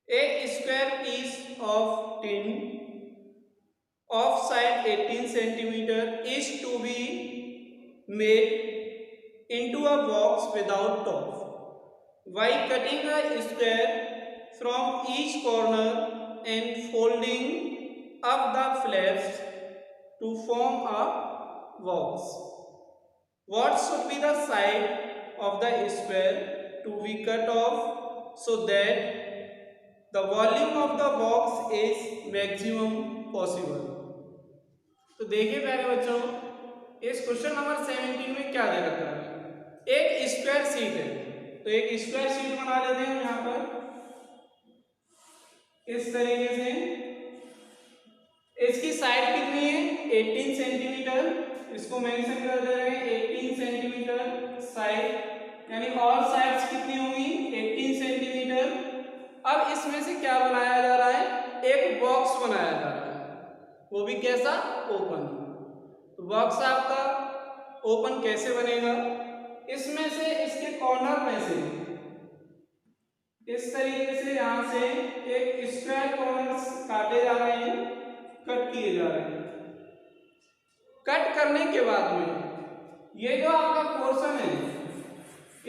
A square piece of tin of side 18 centimeter is to be made into a box without top. By cutting a square from each corner and folding up the flaps to form a box. What should be the side of the square to be cut off so that the volume of the box is maximum possible? तो देखिए प्यारे बच्चों, इस question number 17 में क्या दे रखा है। एक स्क्वायर शीट है, तो एक स्क्वायर शीट बना लेते हैं यहाँ पर इस तरीके से। इसकी साइड कितनी है 18 सेंटीमीटर, इसको मेंशन कर दे रहे हैं 18 सेंटीमीटर साइड, यानी ऑल साइड्स कितनी होंगी 18 सेंटीमीटर। अब इसमें से क्या बनाया जा रहा है, एक बॉक्स बनाया जा रहा है, वो भी कैसा, ओपन। तो बॉक्स आपका ओपन कैसे बनेगा, इसमें से इसके कॉर्नर में से इस तरीके से यहां से एक स्क्वायर कॉर्नर्स काटे जा रहे हैं, कट किए जा रहे हैं। कट करने के बाद में ये जो आपका पोर्शन है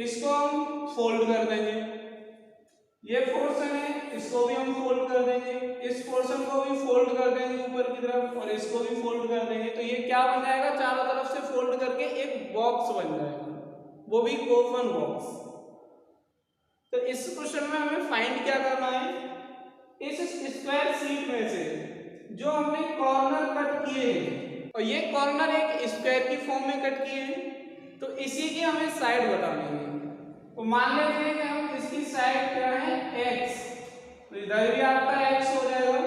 इसको हम फोल्ड कर देंगे, ये पोर्शन है इसको भी हम फोल्ड कर देंगे, इस पोर्शन को भी फोल्ड कर देंगे ऊपर की तरफ और इसको भी फोल्ड कर देंगे। तो ये क्या बन जाएगा, चारों तरफ से फोल्ड करके एक बॉक्स बन जाएगा, वो भी ओपन बॉक्स। तो इस क्वेश्चन में हमें फाइंड क्या करना है, इस स्क्वायर शीट में से जो हमने कॉर्नर कट किए हैं और ये कॉर्नर एक स्क्वायर की फॉर्म में कट किए हैं, तो इसी की हमें साइड बतानी है। तो मान लेते हैं कि हम इसकी साइड क्या है x, तो इधर भी आपका x हो जाएगा।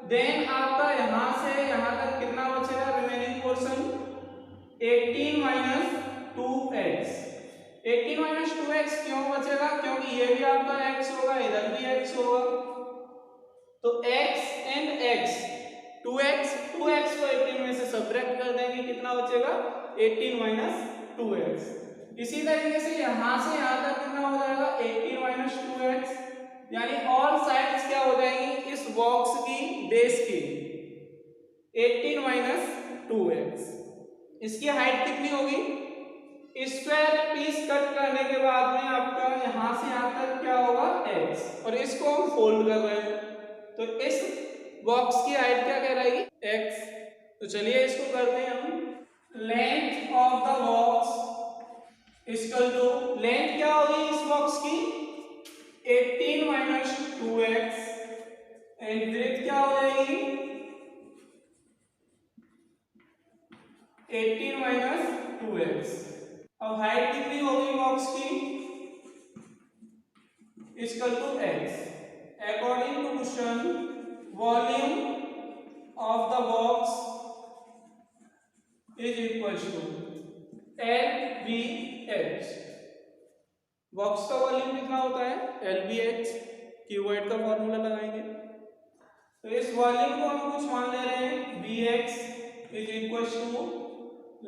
देन आपका यहां से यहां तक कितना बचेगा, remaining portion 18 minus 2x। 18 minus 2x क्यों बचेगा, क्योंकि ये भी आपका x होगा, इधर भी x होगा, तो x एंड x 2x को 18 में से सब्ट्रैक्ट कर देंगे, कितना बचेगा 18 माइनस 2x। इसी तरीके से यहां से यहां तक कितना हो जाएगा 18 माइनस 2x, यानी ऑल साइड्स क्या हो जाएंगी इस बॉक्स की बेस की 18 माइनस 2x। इसकी हाइट कितनी होगी, स्क्वायर पीस कट करने के बाद में आपका यहां से यहां तक क्या होगा x, और इसको हम फोल्ड कर रहे हैं, तो इस बॉक्स की हाइट क्या कहलाएगी x। तो चलिए इसको करते हैं हम। Length of the box equal to, length क्या होगी इस बॉक्स की 18 माइनस 2x एंड ब्रेथ क्या हो जाएगी 18 माइनस 2x। अब हाइट कितनी होगी बॉक्स की equal to x। According to question volume of the box is equal to LBH। Box का वॉल्यूम कितना होता है LBH, क्यूबॉइड का फॉर्मूला लगाएंगे। तो इस वॉल्यूम को हम कुछ मान ले रहे हैं BX is equal to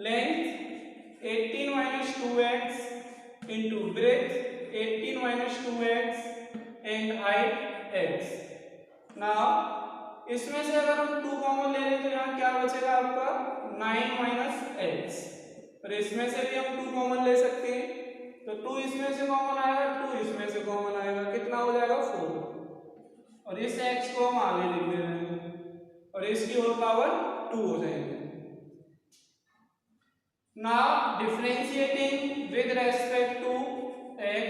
length 18 minus 2x into breadth 18 minus 2x and height x। Now इसमें से अगर हम 2 कॉमन ले लें तो यहाँ क्या बचेगा आपका 9 माइनस x, और इसमें से भी हम 2 कॉमन ले सकते हैं, तो 2 इसमें से कॉमन आएगा, 2 इसमें से कॉमन आएगा, कितना हो जाएगा 4, और इस x को हम आगे लिख दे रहे हैं और इसकी होल पावर 2 हो जाएगी। Now differentiating with respect to x,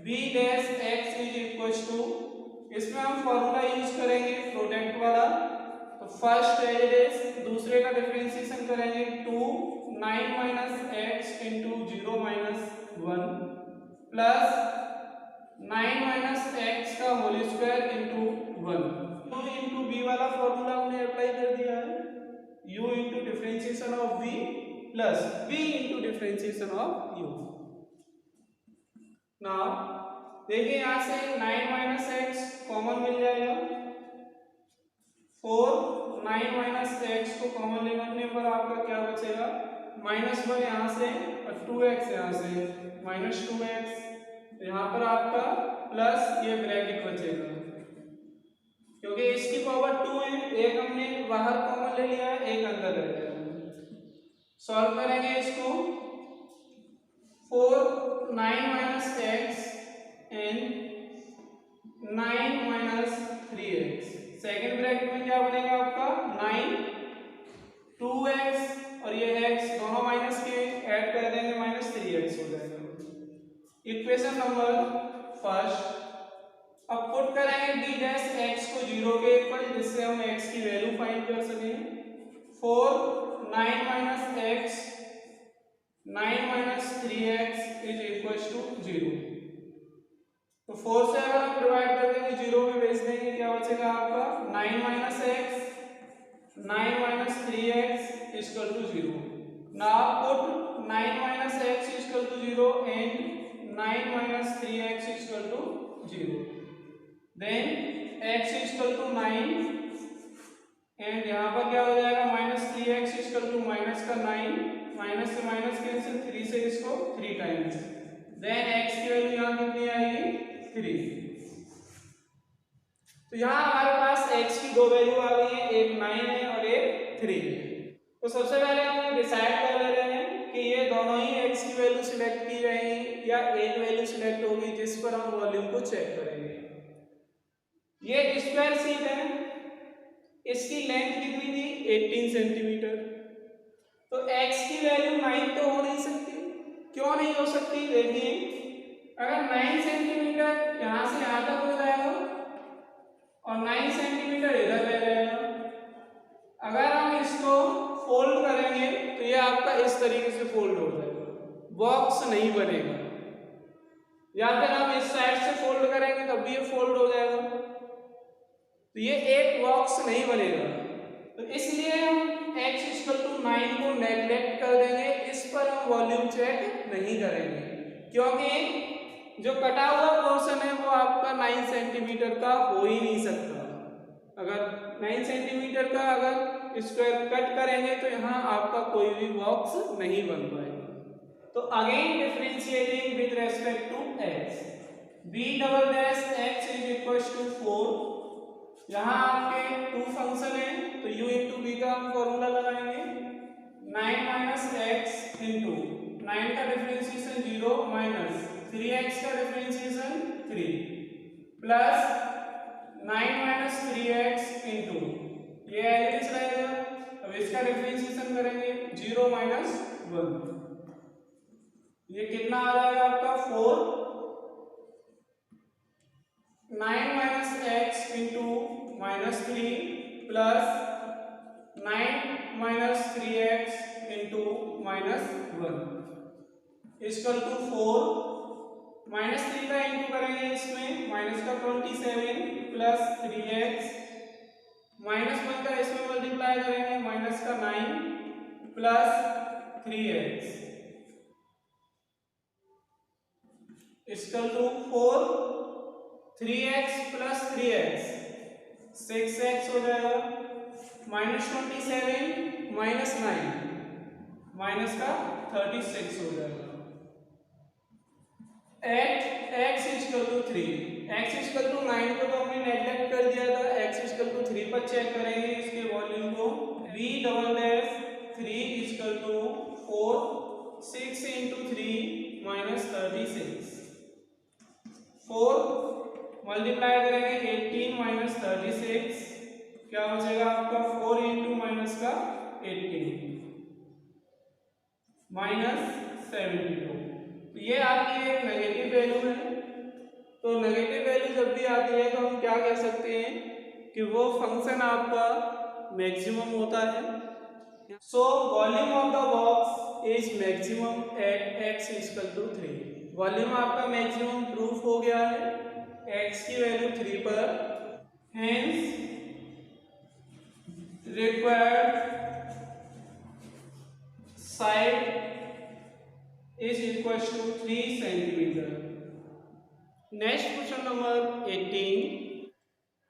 b dash x is equal to, इसमें हम फॉर्मूला यूज करेंगे प्रोडक्ट वाला, तो फर्स्ट एज इज, दूसरे का डिफरेंशिएशन करेंगे 2 9 minus x into 0 minus 1 plus 9 minus x का whole square into 1। u into B वाला फॉर्मूला हमने अप्लाई कर दिया है, u into differentiation of v plus v into differentiation of u। Now देखिए यहां से 9 माइनस x कॉमन मिल जाएगा, 4 9 माइनस x को कॉमन लेने पर आपका क्या बचेगा -1 यहाँ से और 2x यहाँ से -2x, यहाँ पर आपका प्लस ये ब्रैकेट बचेगा, क्योंकि इसकी पावर 2 है, एक हमने बाहर कॉमन ले लिया है, एक अंदर रह जाएगा। सॉल्व करेंगे इसको, 4 9 minus x and 9 minus 3x। Second bracket में क्या बनेगा आपका 9 2x और ये x दोनों माइनस के ऐड कर देंगे माइनस 3x हो जाएगा। Equation number first. अब पुट करेंगे b डैश x को 0 के इक्वल, जिससे हम x की वैल्यू फाइंड कर सकें। 4 9 minus x 9 minus 3x is equal to 0। तो 4 से अगर हम डिवाइड कर देंगे 0 में भेज देंगे, क्या बचेगा आपका 9 minus x 9 minus 3x is equal to 0। Now put 9 minus x is equal to 0 and 9 minus 3x is equal to 0. Then x is equal to 9 and यहाँ पर क्या हो जाएगा minus 3x is equal to minus का 9, minus से minus cancel, 3 से इसको 3 times, then x की वैल्यू यहाँ कितनी आएगी 3। तो यहाँ हमारे पास x की दो वैल्यू आ गई है, एक 9 है और एक 3 है। तो सबसे पहले हम डिसाइड कर ले रहे हैं कि ये दोनों ही x की वैल्यू सिलेक्ट की जाएंगी या एक वैल्यू सिलेक्ट होगी जिस पर हम वॉल्यूम को चेक करेंगे। ये स्क्वायर शीट है, इसकी लेंथ कितनी थी 18 सेंटीमीटर। तो x की वैल्यू 9 तो हो नहीं सकती, क्यों नहीं हो सकती देखिए, अगर 9 सेंटीमीटर यहाँ से यहाँ तक हो जाएगा और 9 सेंटीमीटर इधर रह जाएगा। अगर हम इसको फोल्ड करेंगे तो ये आपका इस तरीके से फोल्ड हो जाएगा, बॉक्स नहीं बनेगा। या फिर हम इस साइड से फोल्ड करेंगे तब भी ये फोल्ड हो जाएगा, तो ये एक बॉक्स नहीं बनेगा। तो इसलिए हम x इक्वल टू 9 को नेग्लेक्ट कर देंगे, इस पर हम वॉल्यूम चेक नहीं करेंगे, क्योंकि जो कटा हुआ पोर्शन है वो आपका 9 सेंटीमीटर का हो ही नहीं सकता। अगर 9 सेंटीमीटर का अगर स्क्वायर कट करेंगे तो यहाँ आपका कोई भी बॉक्स नहीं बन पाएगा। तो again differentiating with respect to x, b double dash x is equal to 4। यहाँ आपके टू फंक्शन है तो u इंटू बी का हम फॉर्मूला लगाएंगे, 9 माइनस एक्स इंटू 9 का डिफरेंशिएशन 0 माइनस 3x का differentiation 3 plus 9 minus 3x into ये एज इट इज रहेगा। अब इसका डिफरेंशिएशन करेंगे 0 माइनस 1, ये कितना आ जाएगा आपका 4 9 minus X into minus 3 plus 9 minus 3x into minus 1 equal to 4 minus 3 का इंटू करेंगे इसमें माइनस का 27 प्लस 3x माइनस 1 का इसमें मल्टीप्लाई करेंगे माइनस का 9 plus 3x equal to 4 3x plus 3x 6x हो जाएगा, माइनस 27 माइनस 9 माइनस का 36 हो जाएगा। At x equal to 3, x equal to 9 को तो हमने नेगलेक्ट कर दिया था, x इक्वल टू 3 पर चेक करेंगे इसके वॉल्यूम को। v double dash 3 equal to 4 6 into 3 minus 36 4 multiply करेंगे 18 माइनस 36 क्या बचेगा आपका 4 इंटू माइनस का 18 माइनस 72। तो ये आपकी एक नेगेटिव वैल्यू है। तो नेगेटिव वैल्यू जब भी आती है तो हम क्या कह सकते हैं कि वो फंक्शन आपका मैक्सिमम होता है। So volume of the box is maximum at x equal to 3। Volume आपका मैक्सिमम प्रूफ हो गया है x की वैल्यू 3 पर, hence required side is equals to 3 centimeter. Next question number 18.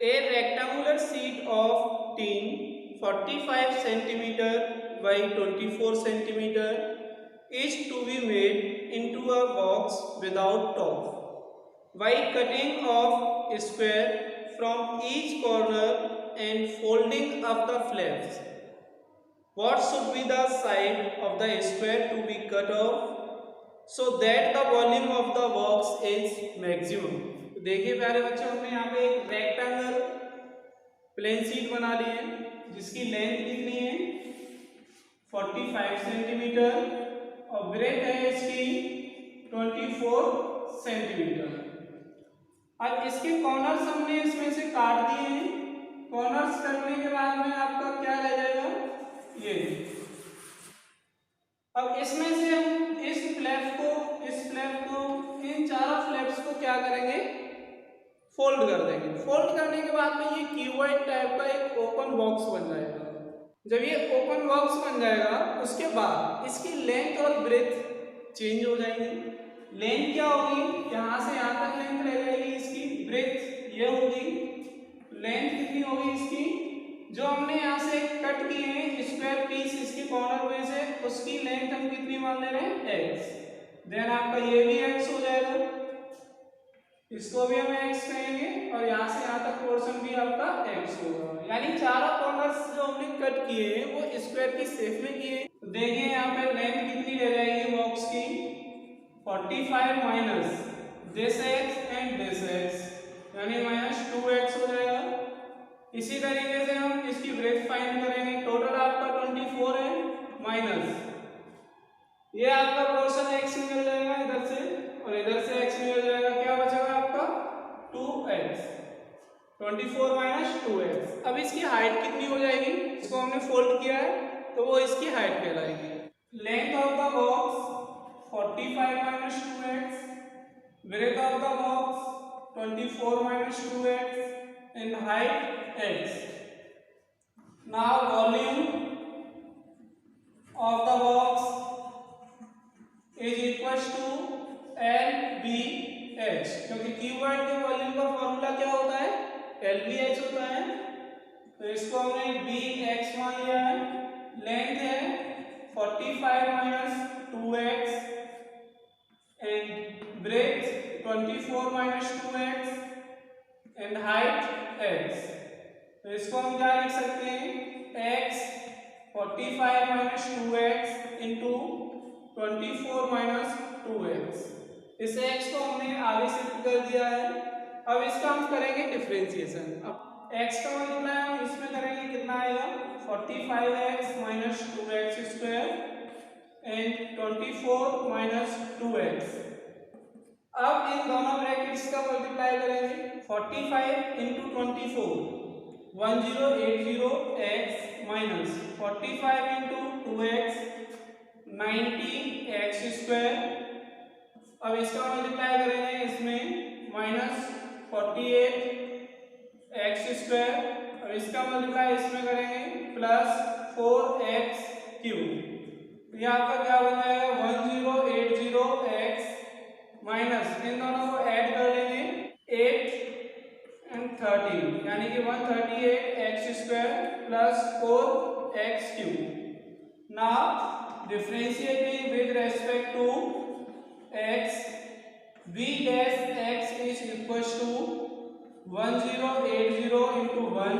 A rectangular sheet of tin 45 centimeter by 24 centimeter is to be made into a box without top. by cutting off square from each corner and folding up the flaps. What should be the side of the square to be cut off so that the volume of the box is maximum? तो देखिए प्यारे बच्चों, हमने यहाँ पे एक rectangle plane sheet बना ली है जिसकी लेंथ कितनी है 45 सेंटीमीटर और ब्रेथ है इसकी 24 सेंटीमीटर। अब इसके कॉर्नर्स हमने इसमें से काट दिए हैं। कॉर्नर्स कटने के बाद में आपका क्या रह जाएगा, ये। अब इसमें से हम इस फ्लैप को इन चारों फ्लैप्स को क्या करेंगे, फोल्ड कर देंगे। फोल्ड करने के बाद में ये क्यूबॉइड टाइप का एक ओपन बॉक्स बन जाएगा। जब ये ओपन बॉक्स बन जाएगा उसके बाद इसकी लेंथ और ब्रेथ चेंज हो जाएंगी। लेंथ क्या होगी, यहाँ से यहाँ तक लेंथ रह जाएगी इसकी, ब्रेथ ये होगी। लेंथ कितनी होगी इसकी, जो हमने यहाँ से कट किए हैं स्क्वायर पीस इसके कॉर्नर में से, उसकी लेंथ हम कितनी मान ले रहे हैं, x। देन आपका ये भी x हो जाएगा, इसको भी हम x कहेंगे और यहाँ से यहाँ तक पोर्शन भी आपका x होगा। यानी चारों कॉर्नर्स जो हमने कट किए हैं वो स्क्वायर की शेप में किए। तो देखिए यहाँ पे लेंथ कितनी रह जाएगी बॉक्स की, 45 minus this x and this x, यानी माइनस 2x हो जाएगा। इसी तरीके से हम इसकी ब्रेथ फाइंड करेंगे। टोटल आपका 24 है, माइनस ये आपका पोर्शन x निकल जाएगा इधर से और इधर से x निकल जाएगा, क्या बचेगा आपका 2x। 24 minus 2x। अब इसकी हाइट कितनी हो जाएगी, इसको हमने फोल्ड किया है तो वो इसकी हाइट कहलाएगी। Length of the box 45 minus 2x, breadth of the box 24 minus 2x and height x. Now volume of the box is equals to LBH, क्योंकि क्यूबॉइड के वॉल्यूम का फॉर्मूला क्या होता है, LBH होता है। तो इसको हमने BX मान लिया है। लेंथ है 45 minus 2x and breadth 24 minus 2x and height x। तो इसको हम क्या लिख सकते हैं, x 45 minus 2x into 24 minus 2x। इस x को हमने आगे शिफ्ट कर दिया है। अब इसका हम करेंगे डिफरेंशिएशन। अब x का मल्टीप्लाई हम इसमें करेंगे, कितना आएगा 45x minus 2x square and 24 minus 2x। अब इन दोनों ब्रैकेट्स का मल्टीप्लाई करेंगे, 45 into 24 1080x minus 45 into 2x 90x square. अब इसका मल्टीप्लाई करेंगे इसमें माइनस 48x स्क्वायर। अब इसका मल्टीप्लाई इसमें करेंगे प्लस 4x क्यूब। ये आपका क्या बन जाएगा 1080x माइनस इन दोनों को ऐड कर लेंगे 8 एंड 13, यानी कि 138x square plus 4x cube. Now differentiating with respect to x, v dash x is equals to 1080 into 1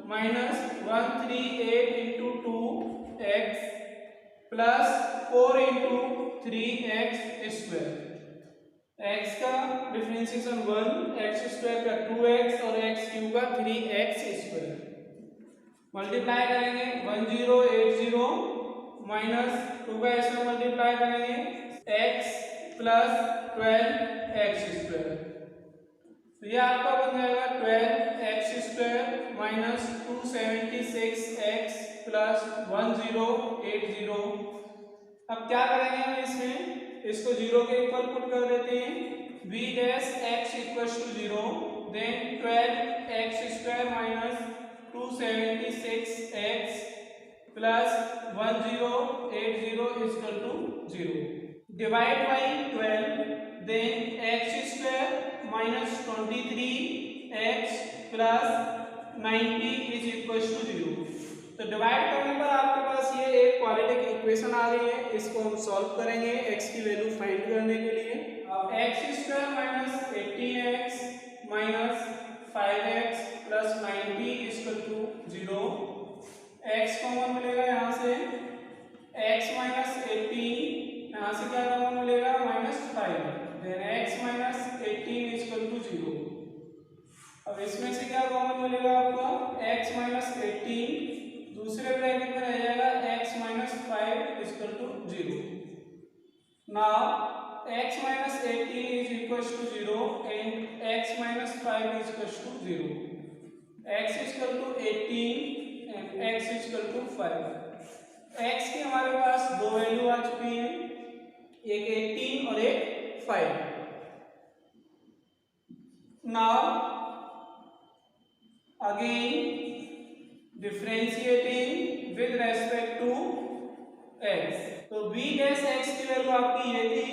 minus 138 into 2x plus 4 into 3x square। x का डिफरेंशिएशन 1, x स्क्वायर का 2x और x cube का 3x square. Multiply करेंगे 1080 minus 2 का इसमें multiply करेंगे x plus 12x square. तो ये आपका बन जाएगा 12x square minus 276x plus 1080। अब क्या करेंगे हम इसमें, इसको 0 के इक्वल पुट कर देते हैं, v dash x equals to 0, then 12x square minus 276x plus 1080 is equal to 0. Divide by 12, then x square minus 23x plus 90 is equals to 0. तो डिवाइड करने पर आपके पास ये एक क्वाड्रेटिक इक्वेशन आ गई है। इसको हम सॉल्व करेंगे x की वैल्यू फाइंड करने के लिए। X square minus 18x minus 5x plus 90 equal to 0। x common मिलेगा यहाँ से, x माइनस 18 यहाँ से क्या कॉमन मिलेगा -5, then x minus 18 equal to 0। अब इसमें से क्या कॉमन मिलेगा आपका, x माइनस 18 दूसरे ब्रैकेट में रह जाएगा x minus 5 equal to 0। Now x minus 18 is equals to 0 and x minus 5 is equals to 0. x is equal to 18 and x is equal to 5. x की हमारे पास दो वैल्यू आ चुकी हैं, एक 18 और एक 5। Now again differentiating with respect to x, तो b dash x की वैल्यू आपकी ये थी,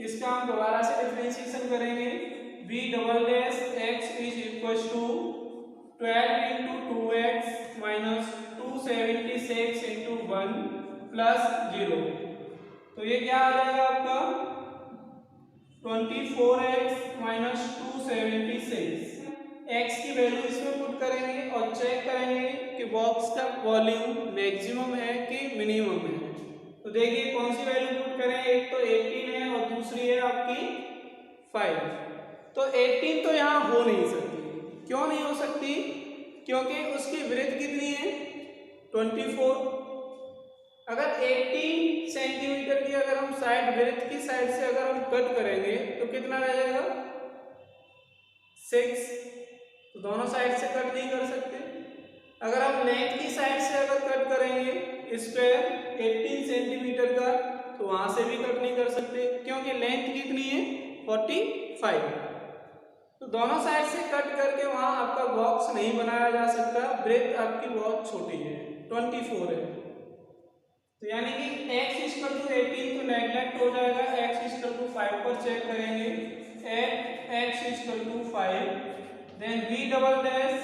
इसका हम दोबारा से डिफरेंशिएशन करेंगे। b double dash x is equal to 12 into 2x minus 276 into 1 plus 0, तो ये क्या आ जाएगा आपका 24x माइनस 276। x की वैल्यू इसमें पुट करेंगे और चेक करेंगे कि बॉक्स का वॉल्यूम मैक्सिमम है कि मिनिमम है। तो देखिए कौन सी वैल्यू पुट करें, एक तो 18 है और दूसरी है आपकी 5। तो 18 तो यहाँ हो नहीं सकती, क्यों नहीं हो सकती, क्योंकि उसकी विड्थ कितनी है 24। अगर 18 सेंटीमीटर की अगर हम साइड विड्थ की साइड से अगर हम कट करेंगे तो कितना रह जाएगा 6, तो दोनों साइड से कट नहीं कर सकते। अगर हम लेंथ की साइड से अगर कट करेंगे स्क्वायर 18 सेंटीमीटर का, तो वहां से भी कट नहीं कर सकते, क्योंकि लेंथ कितनी है 45। तो दोनों साइड से कट करके वहां आपका बॉक्स नहीं बनाया जा सकता, ब्रेथ आपकी बहुत छोटी है 24 है। तो यानी कि x इक्वल टू 18 तो नेगलेक्ट हो जाएगा, x इक्वल टू 5 पर चेक करेंगे, x equal to 5, then v double dash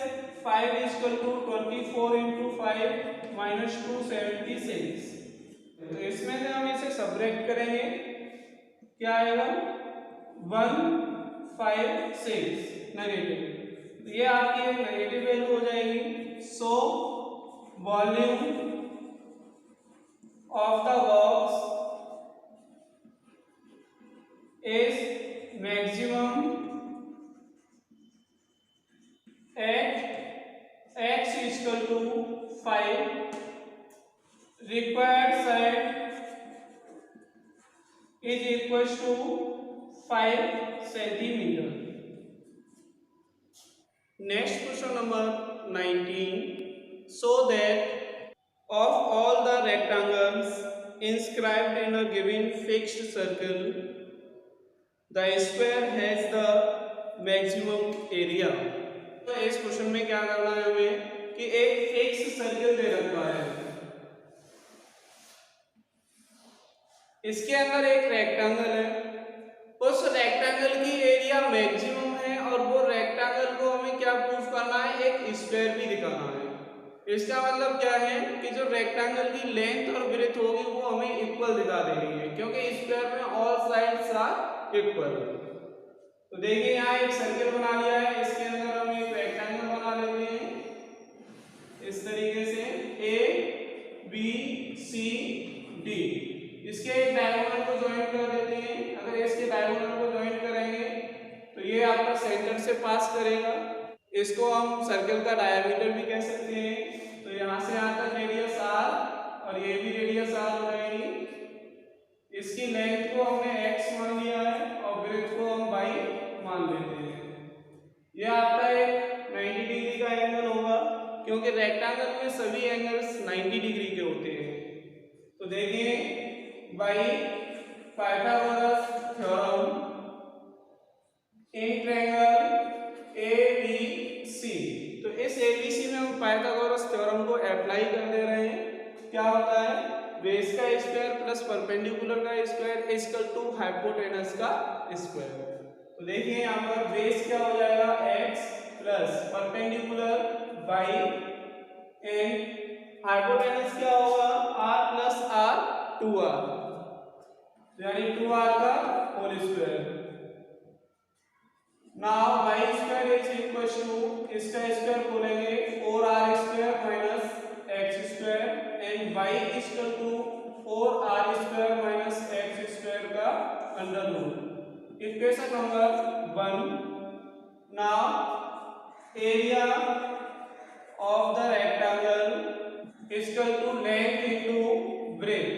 5 equal to 24 into 5 minus 276। तो इसमें से हम इसे सबट्रैक्ट करेंगे, क्या आएगा 156 नेगेटिव, तो ये आपकी एक नेगेटिव वैल्यू हो जाएगी। सो volume of the box is maximum at x equal to 5, required side is equal to 5 centimeter. Next question number 19. So that of all the rectangles inscribed in a given fixed circle, the square has the maximum area. तो इस question में क्या करना है हमें कि एक fix circle दे रखा है, इसके अंदर एक रेक्टेंगल है, उस रेक्टेंगल की एरिया मैक्सिमम है और वो रेक्टेंगल को हमें क्या प्रूफ करना है, एक स्क्वायर भी दिखाना है। इसका मतलब क्या है कि जो रेक्टेंगल की लेंथ और ब्रेथ होगी वो हमें इक्वल दिखा देनी है, क्योंकि स्क्वायर में ऑल साइड्स आर इक्वल। तो देखिए यहाँ एक सर्कल बना लिया है, इसके अंदर हम एक रेक्टेंगल बना लेते हैं इस तरीके से ए बी सी डी, इसके एक डायगोनल को ज्वाइन कर देते हैं। अगर इसके डायगोनल को ज्वाइन करेंगे तो ये आपका सेंटर से पास करेगा, इसको हम सर्कल का डायमीटर भी कह सकते हैं। तो यहाँ से यहाँ तक रेडियस आर और ये भी रेडियस आर हो जाएगी। इसकी लेंथ को हमने x मान लिया है और ब्रेथ को हम y मान लेते हैं। यह आपका एक 90 डिग्री का एंगल होगा, क्योंकि रेक्टेंगल में सभी एंगल्स 90 डिग्री के होते हैं। तो देखिए bye Pythagoras theorem in triangle ABC, तो इस ABC में हम पाइथागोरस थ्योरम को अप्लाई कर दे रहे हैं। क्या होता है, बेस का स्क्वायर प्लस परपेंडिकुलर का स्क्वायर इक्वल टू हाइपोटेनस का स्क्वायर। तो देखिए यहाँ पर बेस क्या हो जाएगा x plus perpendicular y and hypotenuse क्या होगा r प्लस r 2r, यानी 2r का whole square. Now Y square is equal to, इसका स्क्वायर बोलेंगे 4r square minus X square and Y is equal to 4r square minus X square का under root. Equation number 1। Now area of the rectangle is equal to length into breadth.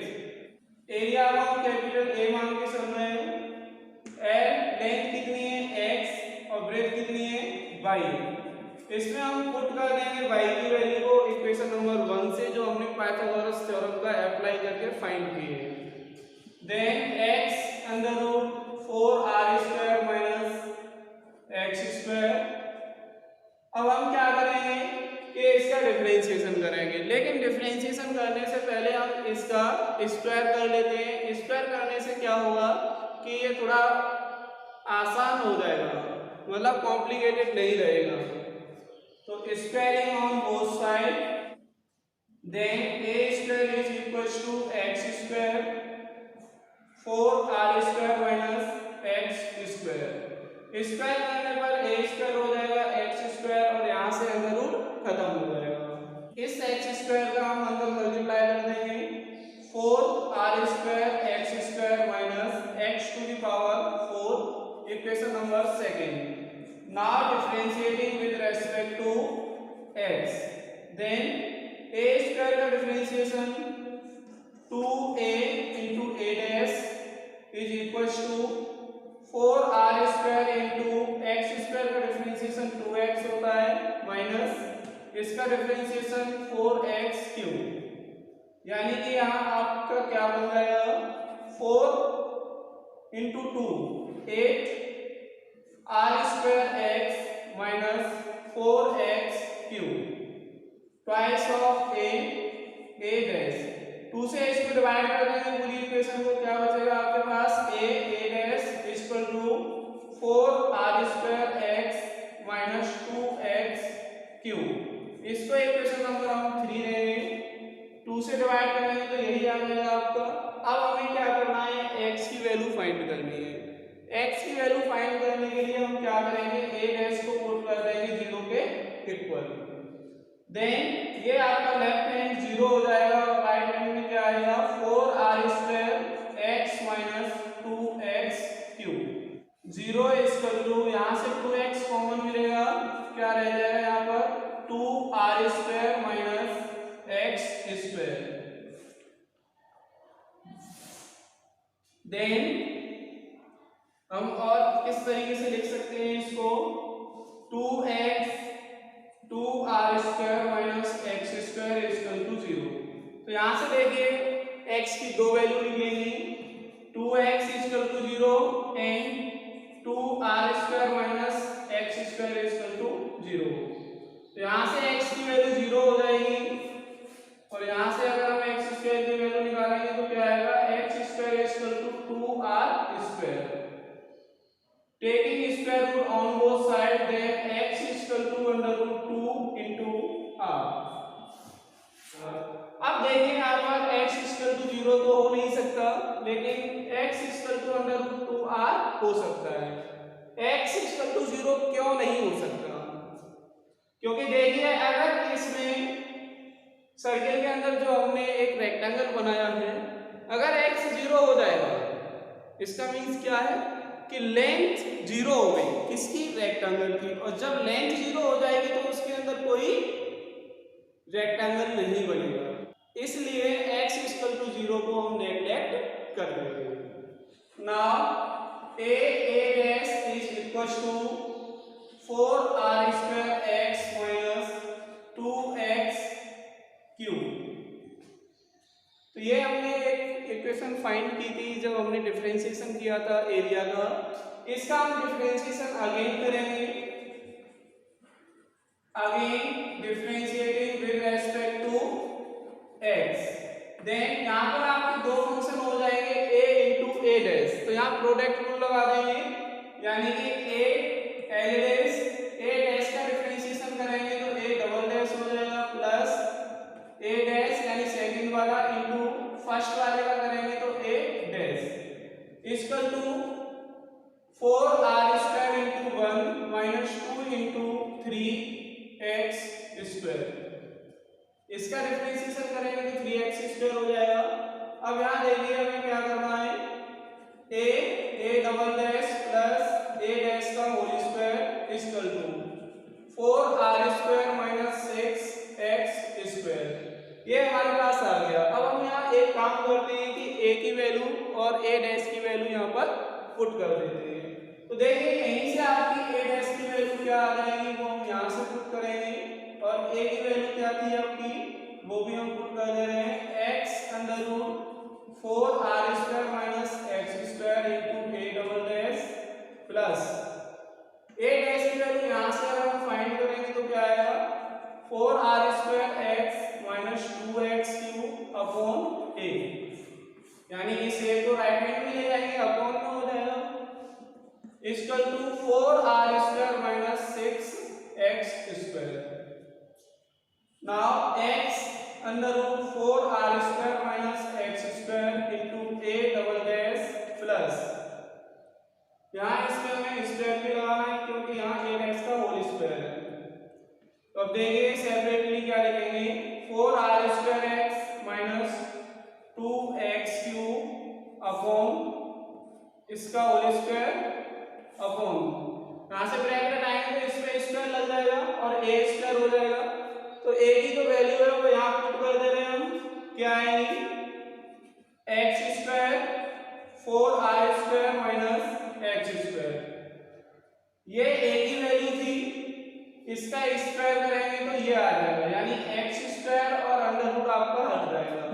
Area को हम capital A मान के चल रहे हैं, L length कितनी है x और ब्रेथ कितनी है y। इसमें हम पुट कर देंगे y की वैल्यू को इक्वेशन नंबर 1 से, जो हमने पाइथागोरस थ्योरम का अप्लाई करके फाइंड की है। Then x under root 4r square minus X square. अब हम क्या करेंगे कि इसका डिफरेंशिएशन करेंगे, लेकिन डिफरेंशिएशन करने से पहले हम इसका स्क्वायर कर लेते हैं। स्क्वायर करने से क्या होगा कि ये थोड़ा आसान हो जाएगा, मतलब कॉम्प्लिकेटेड नहीं रहेगा। तो squaring on both side, then a square is equal to X square 4r square minus X square. Square करने पर a स्क्वायर हो जाएगा एक्स स्क्वायर और यहाँ से अंदर रूट खत्म हो जाएगा। इस एक्स स्क्वायर का हम अंदर मल्टीप्लाई कर देंगे 4r square X square minus X to the power 4, equation number 2। Now differentiating with respect to x, then a square का differentiation 2a into a dash is equals to 4r square into x square का differentiation 2x होता है minus इसका differentiation 4x cube, यानी कि यहाँ आपका क्या बन जाएगा 4 into 2 8 r square x minus 4x cube twice of a dash. 2 से इसको डिवाइड कर देंगे पूरी इक्वेशन को, क्या बचेगा आपके पास a dash equal to 4r square x minus 2x cube. इसको इक्वेशन नंबर हम 3 लेंगे, 2 से डिवाइड करेंगे तो यही आ जाएगा आपका। अब हमें क्या करना है, x की वैल्यू फाइंड करनी है। x की वैल्यू फाइंड करने के लिए हम क्या करेंगे, a डैश को पुट कर देंगे 0 के इक्वल। देन ये आपका लेफ्ट हैंड 0 हो जाएगा और राइट हैंड में क्या आएगा 4r square x minus 2x cube. 0 equal to यहाँ से 2x कॉमन मिलेगा, क्या रह जाएगा यहाँ पर 2r square minus x square. Then हम और किस तरीके से लिख सकते हैं इसको 2x 2r square minus X square equal to 0। तो यहाँ से देखिए x की दो वैल्यू लिखेंगे 2x equal to 0 and 2r square minus X square equal to 0। तो यहाँ से x की वैल्यू 0 हो जाएगी और यहाँ से अगर हम एक्स स्क्वायर की वैल्यू निकालेंगे तो क्या आएगा X square equal to 2r square. Taking square root on both side, then x equal to under root 2 into r। अब देखिए यहाँ पर x इक्वल टू 0 तो हो नहीं सकता, लेकिन x equal to under root 2r हो सकता है। x इक्वल टू 0 क्यों नहीं हो सकता, क्योंकि देखिए अगर इसमें सर्किल के अंदर जो हमने एक रेक्टेंगल बनाया है, अगर x 0 हो जाएगा इसका मीन्स क्या है कि लेंथ 0 हो गई किसकी, रेक्टेंगल की। और जब लेंथ 0 हो जाएगी तो उसके अंदर कोई रेक्टेंगल नहीं बनेगा, इसलिए x इक्वल टू 0 को हम नेग्लेक्ट कर देंगे। Now a dash is equal to 4r square x minus 2x cube. तो ये हमने एक इक्वेशन फाइंड की थी जब हमने डिफरेंशिएशन किया था एरिया का। इसका हम डिफरेंशिएशन अगेन करेंगे, again differentiating with respect to x। Then यहाँ पर आपके दो फंक्शन हो जाएंगे a इंटू a डैश, तो यहाँ प्रोडक्ट रूल लगा देंगे, यानी कि a डैश का डिफरेंशिएशन करेंगे तो a डबल डैश हो जाएगा प्लस a डैश यानी सेकंड वाला इंटू फर्स्ट वाले का करेंगे तो a dash equal to 4r square into 1 3x²। इसका डिफरेंशिएशन करेंगे तो 3x² हो जाएगा। अब यहाँ देखिए हमें क्या करना है, a double dash plus a dash का whole square equal to 4r² minus 6x²। ये हमारे पास आ गया। अब हम यहाँ एक काम करते हैं कि a की वैल्यू और a डैश की वैल्यू यहाँ पर पुट कर देते हैं। तो देखिए यहीं से आपकी a डैश की वैल्यू क्या आ जाएगी वो हम यहाँ से पुट करेंगे, और a की वैल्यू क्या थी आपकी वो भी हम पुट कर दे रहे हैं, x under root 4r² minus x² into a double dash plus a dash की वैल्यू यहाँ से अगर हम फाइंड करेंगे तो क्या आएगा, 4r² minus 2x³ upon a, यानी इस a को राइट हैंड में ले जाएंगे अपॉन में हो जाएगा equal to 4r² minus 6x²। Now x under root 4r² minus x² into a double dash plus, यहाँ इसमें हमें स्क्वायर भी लगाना है क्योंकि यहाँ a डैश का होल स्क्वायर है। तो अब देखिए सेपरेटली क्या लिखेंगे, 4r² माइनस 2x³ अपॉन इसका होल स्क्वायर अपॉन, यहाँ से ब्रैकेट हटाएंगे तो इसमें स्क्वायर लग जाएगा और a² हो जाएगा। तो a की जो वैल्यू है वो यहाँ पुट कर दे रहे हैं हम, क्या आएगी, x² 4r² माइनस x²। ये a की वैल्यू थी, इसका स्क्वायर करेंगे तो ये आ जाएगा, यानी x² और अंडर रूट आपका हट जाएगा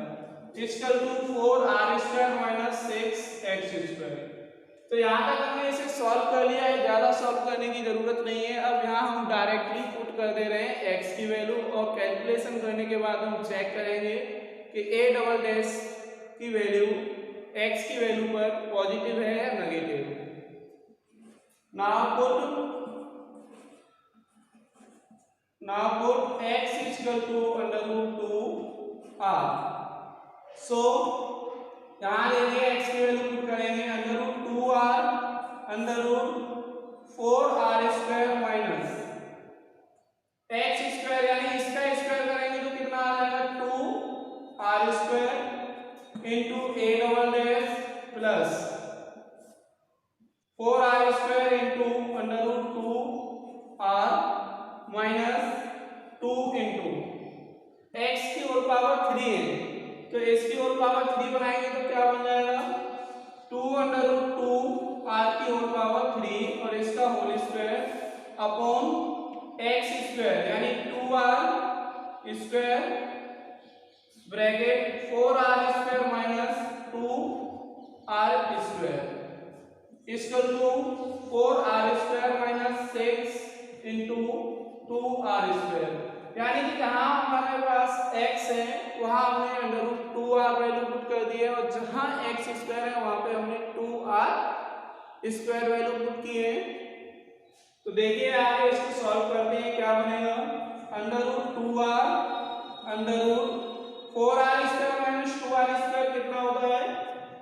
equal to 4r² minus 6x²। तो यहाँ तक हमने इसे सॉल्व कर लिया है, ज्यादा सॉल्व करने की जरूरत नहीं है। अब यहाँ हम डायरेक्टली पुट कर दे रहे हैं x की वैल्यू, और कैलकुलेशन करने के बाद हम चेक करेंगे कि a डबल डैश की वैल्यू x की वैल्यू पर पॉजिटिव है या negative. Now put x equal to under root 2r। So यहाँ देखिए x की वैल्यू पुट करेंगे under root 2r under root 4r² minus x² यानी इसका स्क्वायर करेंगे तो कितना आ जाएगा, 2r² into a double dash plus 4r² into under root 2r minus 2 into x की होल पावर 3 है तो इसकी होल पावर 3 बनाएंगे तो क्या बन जाएगा, 2 अंडर रूट 2r की होल पावर 3 और इसका होल स्क्वायर अपॉन x² यानी 2r² bracket 4r² minus 2r² equal to 4r² minus 6 into 2r², यानी कि जहां हमारे पास x है वहां हमने under root 2r value put कर दी है, और जहां x² है वहां पे हमने 2r² वैल्यू पुट की है। तो देखिए आगे इसको सॉल्व करते हैं, क्या बनेगा, under root 2r under root 4r² minus 2r² कितना होता है,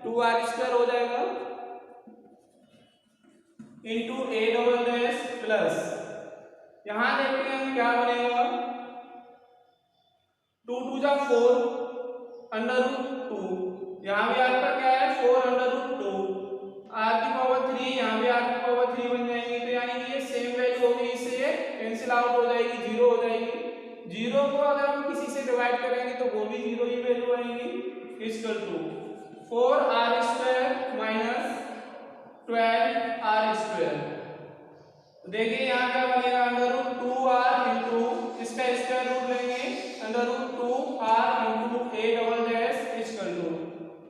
2r² हो जाएगा into a double dash plus, यहां देखते हैं क्या बनेगा, 2 2 जा 4 अंडर रूट 2, यहां भी आपका क्या है 4 अंडर रूट 2, r की पावर 3 यहां भी r की पावर 3 बन जाएंगे, तो यानी कि ये सेम वैल्यू होगी, इससे कैंसिल आउट हो जाएगी, 0 हो जाएगी। 0 को अगर हम किसी से डिवाइड करेंगे तो वो भी 0 ही वैल्यू आएगी equal to 4r² minus 12r²। देखिए यहाँ क्या बनेगा, अंडर रूट 2r इंटू इसका स्क्वायर रूट लेंगे under root 2r into a double dash equal to,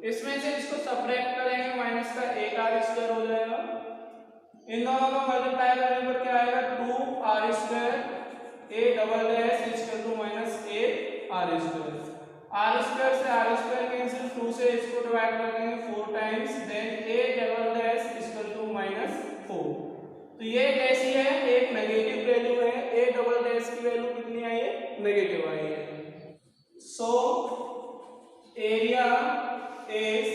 इसमें से इसको सब्ट्रैक्ट करेंगे माइनस का 8r² हो जाएगा, इन दोनों को मल्टीप्लाई करने पर क्या आएगा, 2r² a double dash equal to minus 8r², r² से r² कैंसिल, 2 से इसको डिवाइड कर देंगे 4 times, then a double dash equal to minus 4। तो ये कैसी है, एक नेगेटिव वैल्यू है, a डबल डैश की वैल्यू कितनी आई है, नेगेटिव आई है। So area is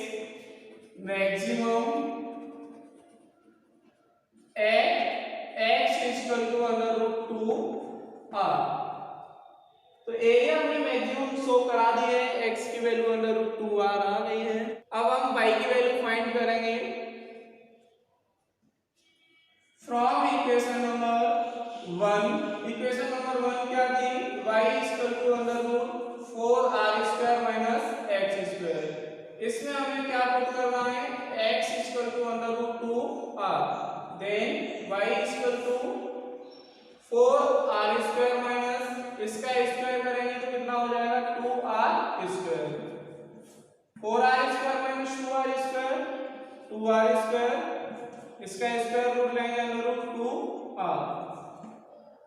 maximum at x equal to under root 2 R. तो एरिया हमने मैक्सिमम शो करा दी है, एक्स की वैल्यू √2r आ गई है। अब हम वाई की वैल्यू फाइंड करेंगे from equation number 1। Equation number 1 क्या थी, y √4r² - x²। इसमें हमें क्या पुट करना है, x √2r, then y 4r² इसका स्क्वायर करेंगे तो कितना हो जाएगा 2r²। 4r² - 2r², इसका स्क्वायर रूट लेंगे √2r।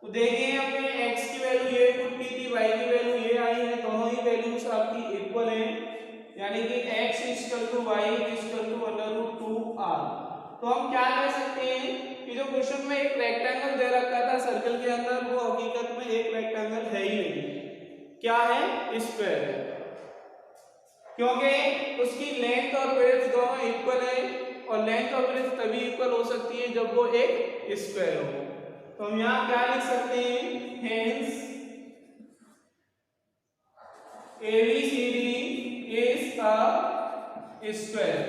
तो देखिए हमने x की वैल्यू ये पुट की थी, y की वैल्यू ये आई है, दोनों ही वैल्यूज आपकी इक्वल हैं, यानी कि x y √2r। तो हम क्या कह सकते हैं कि जो क्वेश्चन में एक रेक्टेंगल दे रखा था सर्कल के अंदर, वो हकीकत में एक रेक्टेंगल है ही नहीं, क्या है, स्क्वायर है, क्योंकि उसकी लेंथ और ब्रेड्थ दोनों इक्वल है, और लेंथ और ब्रेड्थ तभी इक्वल हो सकती है जब वो एक स्क्वायर हो। तो हम यहाँ क्या लिख सकते हैं, hence ABCD is a square।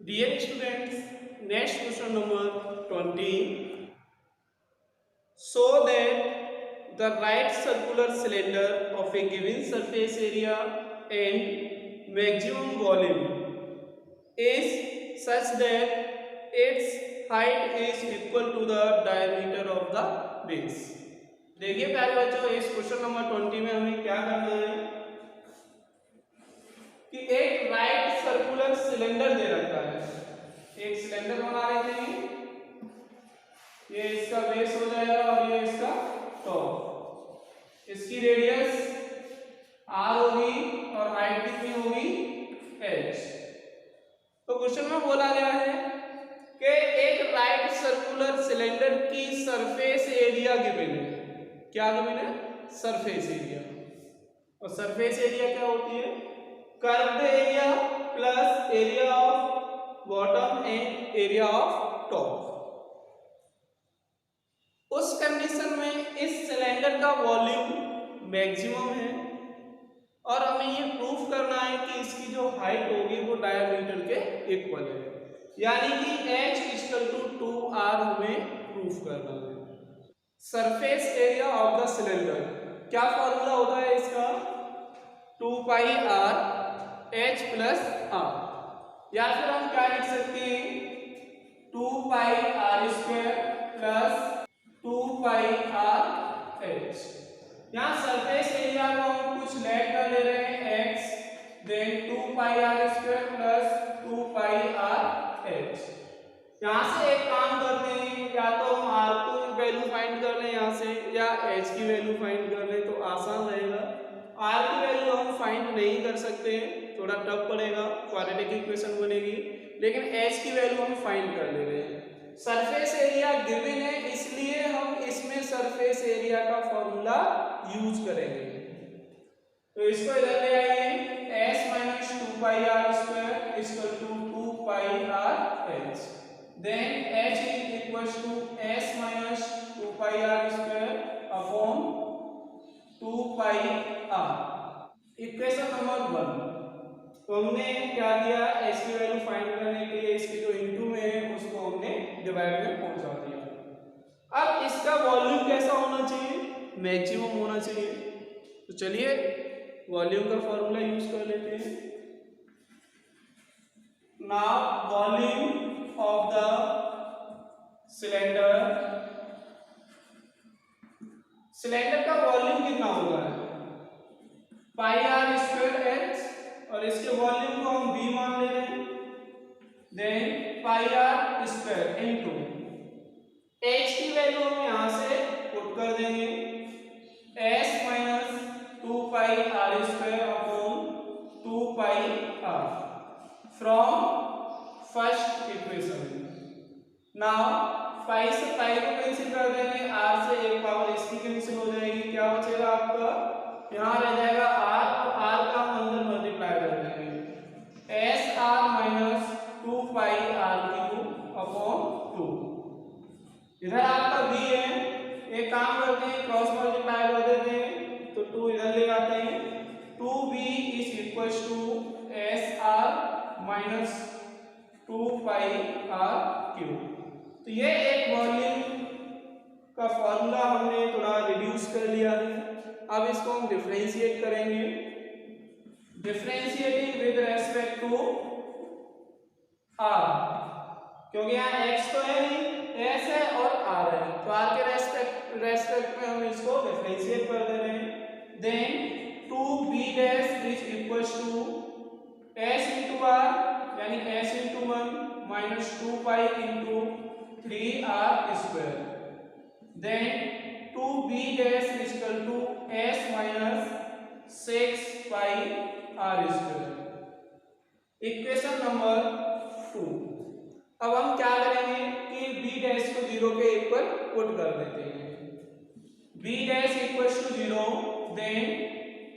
Dear students, next question number 20. Show that the right circular cylinder of a given surface area and maximum volume is such that its height is equal to the diameter of the base। देखिए प्यारे बच्चों, इस question number 20 में हमें क्या करना है कि एक राइट सर्कुलर सिलेंडर दे रखा है, एक सिलेंडर बना लेते हैं, ये इसका बेस हो जाएगा और ये इसका टॉप, इसकी रेडियस r होगी और हाइट कितनी होगी h। तो क्वेश्चन में बोला गया है कि एक राइट सर्कुलर सिलेंडर की सरफेस एरिया गिवन है, क्या गिवन है, सरफेस एरिया। और सरफेस एरिया क्या होती है, curved area plus area of bottom and area of top. उस कंडीशन में इस सिलेंडर का वॉल्यूम मैक्सिमम है और हमें ये प्रूफ करना है कि इसकी जो हाइट होगी वो डायमीटर के इक्वल है, यानी कि h = 2r हमें प्रूफ करना है। Surface area of the cylinder, क्या फॉर्मूला होता है इसका, 2πr h + r, या फिर हम क्या लिख सकते हैं, 2πr² + 2πr h। यहाँ सरफेस एरिया को हम कुछ लेट कर ले रहे हैं x, then 2πr² + 2πr h। यहाँ से एक काम करते हैं, या तो हम r को वैल्यू फाइंड कर लें यहाँ से, या h की वैल्यू फाइंड कर लें तो आसान रहेगा। r की वैल्यू हम फाइंड नहीं कर सकते हैं, थोड़ा टफ पड़ेगा, क्वाड्रेटिक इक्वेशन बनेगी, लेकिन h की वैल्यू हम फाइंड कर ले रहे हैं। सरफेस एरिया गिवन है, इसलिए हम इसमें सरफेस एरिया का फॉर्मूला यूज करेंगे। तो इसको इधर ले आइए, s - 2πr² = 2πr h, then h is equal to s - 2πr² upon 2πr। Equation number 1। तो हमने क्या किया, s की वैल्यू फाइंड करने के लिए इसके जो इनटू में है उसको हमने डिवाइड में पहुंचा दिया। अब इसका वॉल्यूम कैसा होना चाहिए, मैक्सिमम होना चाहिए। तो चलिए वॉल्यूम का फॉर्मूला यूज कर लेते हैं। Now volume of the cylinder, cylinder का वॉल्यूम कितना होगा, πr²h, और इसके वॉल्यूम को हम v मान ले रहे हैं, देन πr² इनटू h की वैल्यू हम यहां से पुट कर देंगे, s - 2πr² upon 2πr from first equation. Now pi से पाई को कैंसिल कर देंगे, r से एक पावर इसकी कैंसिल हो जाएगी, क्या बचेगा आपका, यहाँ रह जाएगा r, और r का हम अंदर मल्टीप्लाई कर देंगे, sr - 2πr³ अपॉन 2। इधर आपका b है, एक काम करते हैं क्रॉस मल्टीप्लाई कर देते हैं, तो 2 इधर ले आते हैं, 2b is equals to SR minus 2 pi R cube. तो ये एक वॉल्यूम का फॉर्मूला हमने थोड़ा रिड्यूस कर लिया है। अब इसको हम डिफरेंशिएट करेंगे, differentiating with respect to R, क्योंकि यहाँ x तो है नहीं, s है और r है, तो r के रेस्पेक्ट में हम इसको डिफरेंशिएट कर दे रहे हैं। Then 2b dash is equals to s into r यानी s into 1 minus 2 pi into 3r square. Then 2b dash is equal to s minus 6 pi r square. Equation number 2। अब हम क्या करेंगे कि b डैश को 0 के ऊपर put कर देते हैं, b dash equals to 0, then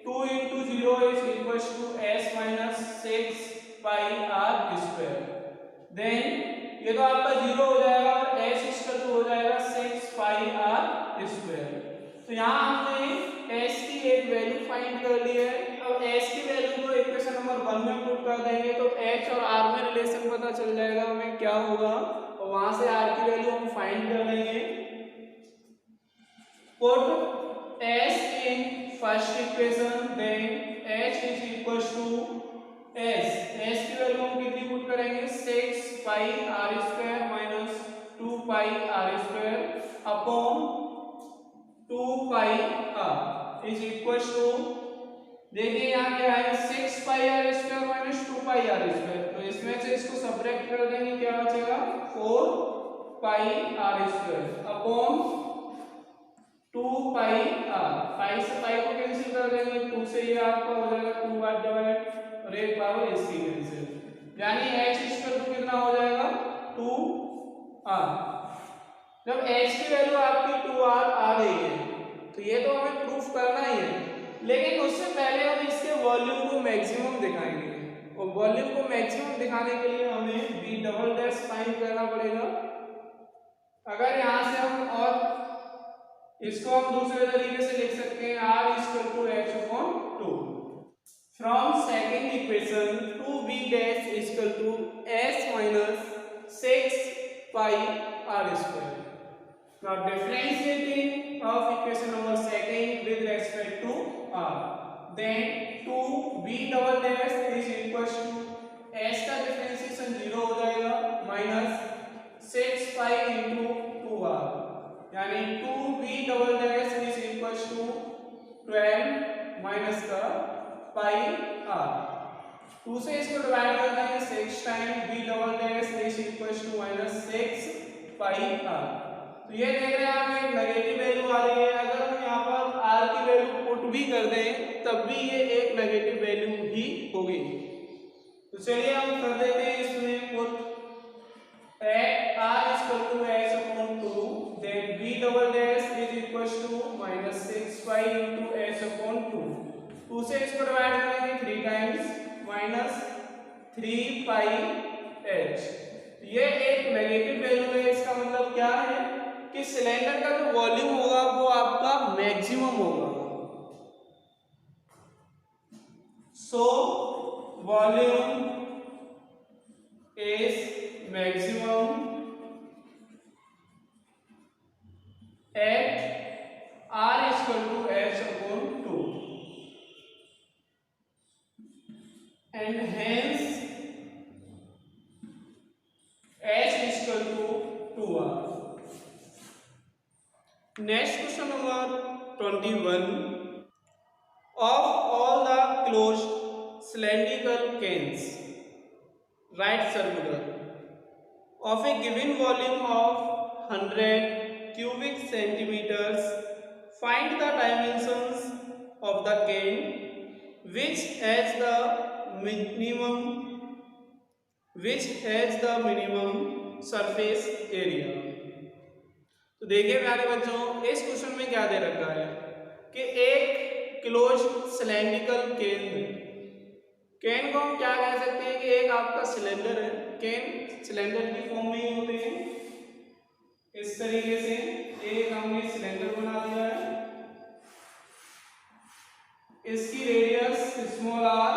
2 into 0 is equals to s minus 6 pi r square। Then ये तो आपका 0 हो जाएगा और s इक्वल टू हो जाएगा 6 pi r square। तो यहाँ हमने s की एक वैल्यू फाइंड कर ली है। अब s की वैल्यू को इक्वेशन नंबर 1 में पुट कर देंगे तो h और r में रिलेशन पता चल जाएगा हमें क्या होगा, और वहां से r की वैल्यू हम फाइंड कर लेंगे। Put s in first equation, then h is equals to s की वैल्यू हम कितनी पुट करेंगे 6 pi r square minus 2 pi r square upon 2 pi r is equals to, देखिए यहाँ क्या है 6 pi r square minus 2 pi r square, तो इसमें से इसको सब्ट्रैक्ट कर देंगे, क्या बचेगा 4 pi r square upon 2 pi r, pi से pi को कैंसिल कर देंगे, 2 से ये आपका हो जाएगा 2 बार डिवाइड और एक पावर इसकी कैंसिल, यानी h इक्वल टू कितना हो जाएगा 2r। जब h की वैल्यू आपकी 2r आ गई है तो ये तो हमें प्रूफ करना ही है, लेकिन उससे पहले हम इसके वॉल्यूम को मैक्सिमम दिखाएंगे, और वॉल्यूम को मैक्सिमम दिखाने के लिए हमें b डबल डैश फाइंड करना पड़ेगा। अगर यहाँ से हम और इसको हम दूसरे तरीके से लिख सकते हैं r equal to h upon 2। From second equation 2b dash equal to s minus 6 pi r square. Now differentiating of equation number second with respect to r, then 2b double dash is equals to s का differentiation 0 हो जाएगा minus 6 pi into 2r, यानी 2b double dash is equals to 12 minus का pi r, 2 से इसको divide कर देंगे 6 time b double dash is equals to minus 6 pi r। तो ये देख रहे हैं आप एक नेगेटिव वैल्यू आ रही है, अगर हम यहाँ पर r की वैल्यू पुट भी कर दें तब भी ये एक नेगेटिव वैल्यू ही होगी। तो चलिए हम कर देते हैं इसमें put at r equal to h upon 2, then b double dash is equals to minus 6 pi into h upon 2, 2 से इसको डिवाइड करेंगे 3 टाइम्स माइनस 3 pi h। ये एक नेगेटिव वैल्यू है, इसका मतलब क्या है कि सिलेंडर का जो वॉल्यूम होगा वो आपका मैक्सिमम होगा। So volume is maximum at r equal to h upon 2 and hence h equal to 2r। Next question number 21, of all the closed cylindrical cans right circular of a given volume of 100 cubic centimeters, find the dimensions of the can which has the minimum surface area। तो देखिए प्यारे बच्चों, इस question में क्या दे रखा है कि एक क्लोज्ड सिलेंड्रिकल कैन को हम क्या कह सकते हैं कि एक आपका सिलेंडर है, कैन सिलेंडर की फॉर्म में ही होते हैं, इस तरीके से एक हमने सिलेंडर बना दिया है, इसकी radius small R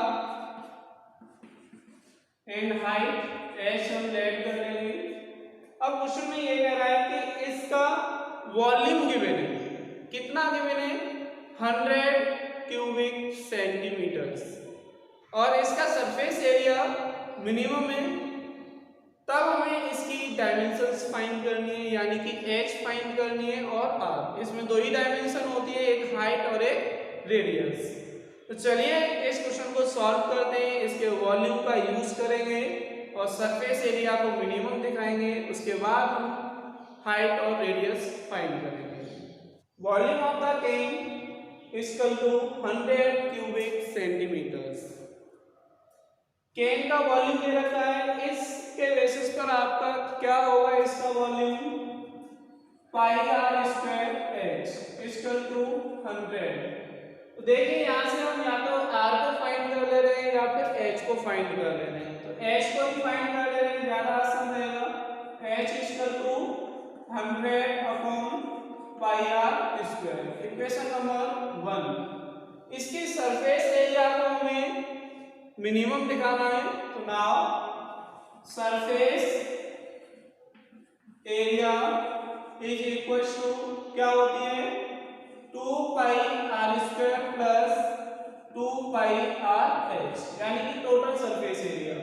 and height H हम लेट कर लेंगे। अब क्वेश्चन में ये कह रहा है कि इसका वॉल्यूम गिवन है, कितना गिवन है 100 क्यूबिक सेंटीमीटर्स, और इसका सरफेस एरिया मिनिमम है। तब हमें इसकी डायमेंशंस फाइंड करनी है, यानी कि एच फाइंड करनी है और आर। इसमें दो ही डायमेंशन होती है, एक हाइट और एक रेडियस। तो चलिए इस क्वेश्चन को सॉल्व करते हैं, इसके वॉल्यूम का यूज करेंगे और सरफेस एरिया को मिनिमम दिखाएंगे, उसके बाद हम हाइट और रेडियस फाइंड करेंगे। Volume of the can equal to 100 cubic centimetres. Can का वॉल्यूम दे रखा है, इसके बेसिस पर आपका क्या होगा, इसका volume pi R square H equal to 100। तो देखिए यहाँ से हम या तो r को फाइंड कर ले रहे हैं या फिर h को फाइंड कर ले रहे हैं। तो h को ही फाइंड कर ले रहे हैं, ज्यादा आसान रहेगा। h equal to 100 upon pi R square, equation number 1। इसकी सरफेस एरिया को हमें मिनिमम दिखाना है, तो now surface area is equal to क्या होती है 2 pi R square plus 2 pi R H, यानी कि total surface area.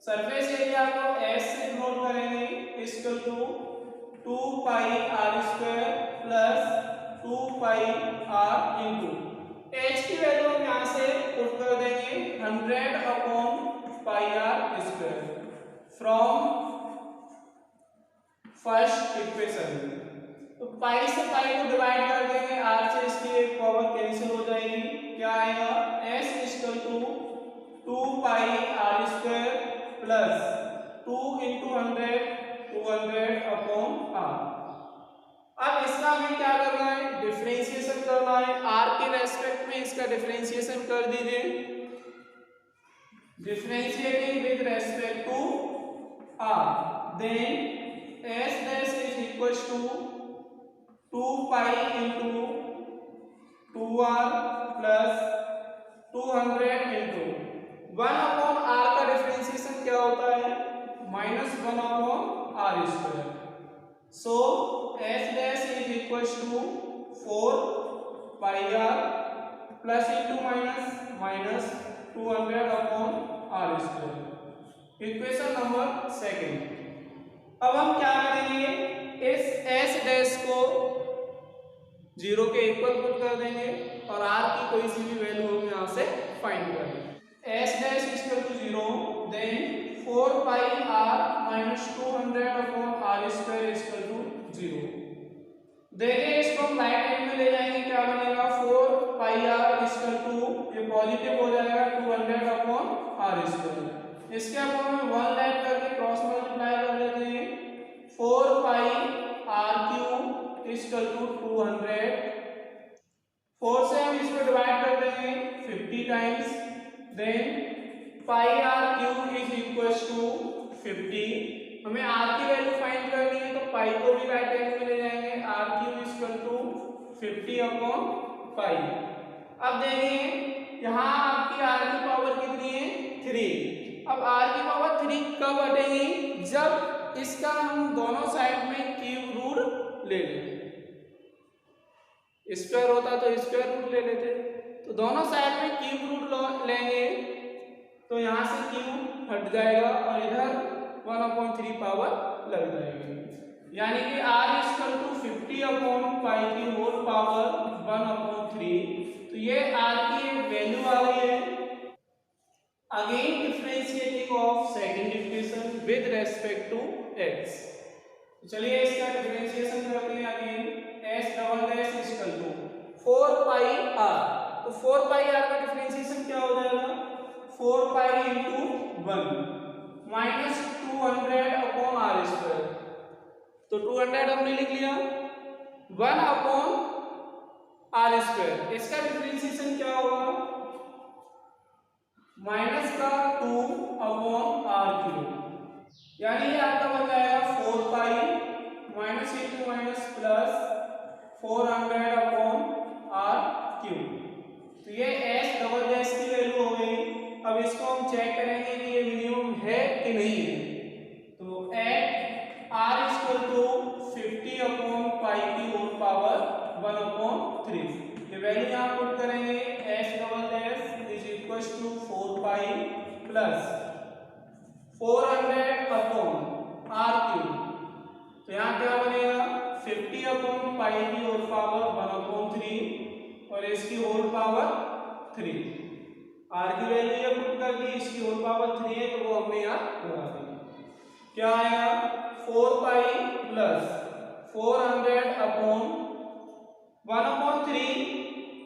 Surface area को एस से डिनोट करेंगे equal to 2 pi R square plus 2 pi R into H की वैल्यू हम यहाँ से पुट कर देंगे 100 upon pi R square from first equation. तो पाई से पाई को डिवाइड कर देंगे, आर से इसकी एक पावर कैंसिल हो जाएगी, क्या आएगा s equal to 2 pi R square plus 2 into 100 200 upon R. अब इसका हमें क्या करना है, डिफरेंशिएशन करना है। r के रेस्पेक्ट में इसका डिफरेंशिएशन कर दीजिए, differentiating with respect to r, then s dash is equal to 2 pi into 2r plus 200 into 1 upon r का डिफरेंशिएशन क्या होता है -1 upon r square. So s dash is equal to 4 pi r plus into minus 200 upon r square, equation number 2। अब हम क्या करेंगे, इस s dash को 0 के इक्वल पुट कर देंगे और r की कोई सी भी वैल्यू हम यहाँ से फाइंड कर लेंगे। s dash equal to 0, then 4 pi r minus 200 upon r square equal to 0। देखिए इसको हम राइट हैंड में ले जाएंगे, क्या बनेगा 4 पाई r इक्वल टू ये पॉजिटिव हो जाएगा 200 अपॉन r स्क्वायर। इसके अपॉन में 1 ऐड करके क्रॉस मल्टीप्लाई कर लेते हैं, 4 pi r cube equal to 200। 4 से हम इसको डिवाइड कर देंगे 50 times, then pi R cube is equal to 50। हमें r की वैल्यू फाइंड करनी है, तो पाई को भी राइट हैंड में ले जाएंगे, r cube equal to 50 upon pi. अब देखिए यहाँ आपकी r की पावर कितनी है 3। अब r की पावर 3 कब हटेगी, जब इसका हम दोनों साइड में क्यूब रूट ले लें। स्क्वायर होता तो स्क्वायर रूट ले लेते, तो दोनों साइड में क्यूब रूट लेंगे तो यहाँ से क्यूब हट जाएगा और इधर 1/3 पावर लग जाएगी, यानी कि r equal to 50 upon pi की होल पावर 1/3। तो ये r की एक वैल्यू आ गई है। Again differentiating of second equation with respect to x। चलिए इसका डिफरेंशिएशन करते हैं। Again s double dash equal to 4 pi r, तो 4 पाई r का डिफरेंशिएशन क्या हो जाएगा 4 पाई into 1 minus 200 upon r square. तो 200 हमने लिख लिया, 1 अपॉन r स्क्वायर। इसका डिफरेंशिएशन क्या होगा माइनस का 2 अपॉन r क्यूब, यानी ये आपका बन जाएगा 4 pi minus minus plus 400 upon R cube. तो ये एस डबल डैश की वैल्यू हो गई। अब इसको हम चेक करेंगे कि ये मिनिमम है कि नहीं है। तो at R equal to 50 upon pi की होल पावर 1 अपॉन 3, ये वैल्यू यहाँ पुट करेंगे। S double dash is equal to 4 pi plus 400 upon R cube. तो यहाँ क्या बनेगा 50 अपॉन पाई की होल पावर 1 अपॉन 3 और इसकी होल पावर 3। आर की वैल्यू ये पुट कर दी, इसकी होल पावर 3 है तो वो हमने यहाँ लगा दी। क्या आया 4 pi plus 400 upon 1 upon 3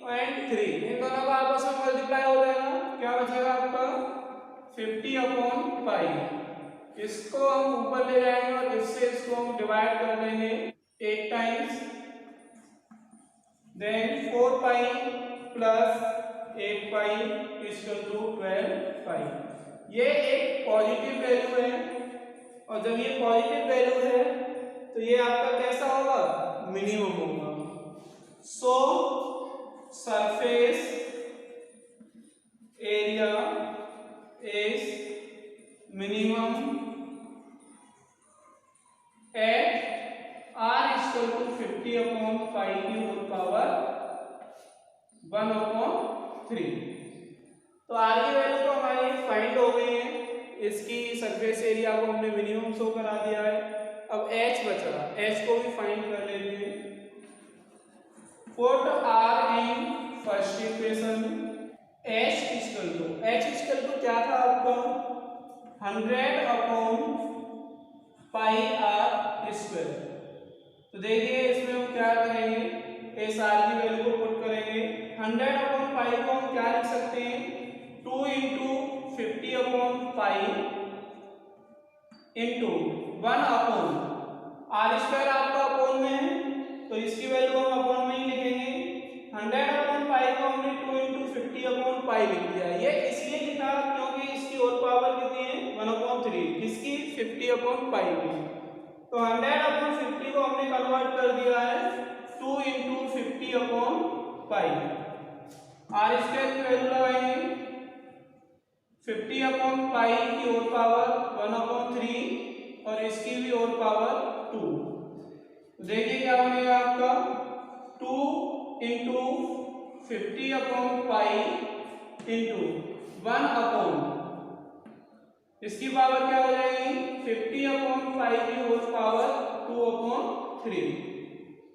and 3, इन दोनों का आपस में मल्टीप्लाई हो जाएगा। क्या बचेगा आपका 50 अपॉन पाई। इसको हम ऊपर ले जाएंगे और इससे इसको हम डिवाइड कर देंगे 8 times. Then 4 pi plus 8 pi equal to 12 pi. ये एक पॉजिटिव वैल्यू है और जब ये पॉजिटिव वैल्यू है तो ये आपका कैसा होगा मिनिमम होगा। So surface area is minimum at R equal to 50 upon pi की होल पावर 1 अपॉन 3। तो आर की वैल्यू तो हमारी फाइंड हो गई है, इसकी सरफेस एरिया को हमने मिनिमम शो करा दिया है। अब एच बचा, एच को भी फाइंड कर लेते हैं। Put R in first equation. H equal to क्या था आपका 100 अपॉन पाई आर स्क्वायर। तो देखिए इसमें हम क्या करेंगे, इस आर की वैल्यू को पुट करेंगे। 100 अपॉन पाई को हम क्या लिख सकते हैं 2 into 50 upon pi into 1 upon R square आपका अपॉन में है तो इसकी वैल्यू हम अपॉन में ही लिखेंगे। 100 अपॉन पाई को हमने 2 इंटू 50 अपॉन पाई लिख दिया। ये इसलिए लिखा क्योंकि इसकी होल पावर कितनी है 1 अपॉन 3, इसकी 50 अपॉन पाई में। तो 100 अपॉन 50 को हमने कन्वर्ट कर दिया है 2 into 50 upon pi. R square की वैल्यू लगाएंगे 50 अपॉन पाई की होल पावर 1 अपॉन 3 और इसकी भी होल पावर 2। देखिए क्या बनेगा आपका 2 into 50 upon pi into 1 upon, इसकी पावर क्या हो जाएगी 50 अपॉन पाई की होल पावर 2 अपॉन 3,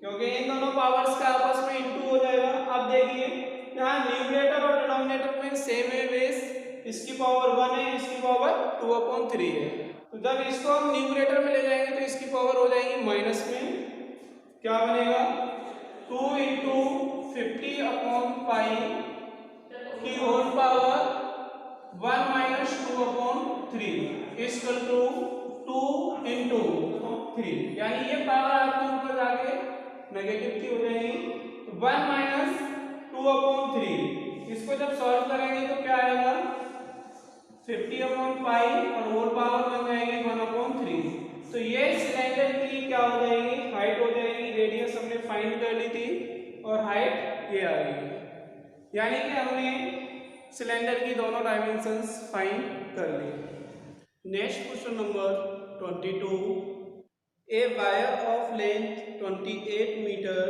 क्योंकि इन दोनों पावर्स का आपस में इंटू हो जाएगा। अब देखिए यहाँ न्यूमरेटर और डिनोमिनेटर में सेम है बेस, इसकी पावर 1 है, इसकी पावर 2 अपॉन 3 है। तो जब इसको हम न्यूमरेटर में ले जाएंगे तो इसकी पावर हो जाएगी माइनस में। क्या बनेगा 2 इंटू 50 अपॉन पाई की whole power 1 minus 2 upon 3 equal to 2 into 3, यानी ये पावर आपके ऊपर जाके नेगेटिव की हो जाएगी। तो 1 माइनस 2 अपॉन 3, इसको जब सॉल्व करेंगे तो क्या आएगा 50 अपॉन पाई और होल पावर बन जाएंगे 1 अपॉन 3। तो ये सिलेंडर की क्या हो जाएगी हाइट हो जाएगी। रेडियस हमने फाइंड कर ली थी और हाइट ये आ गई, यानी कि हमने सिलेंडर की दोनों डायमेंशंस फाइंड कर ली। Next question number 22। A wire of length 28 metre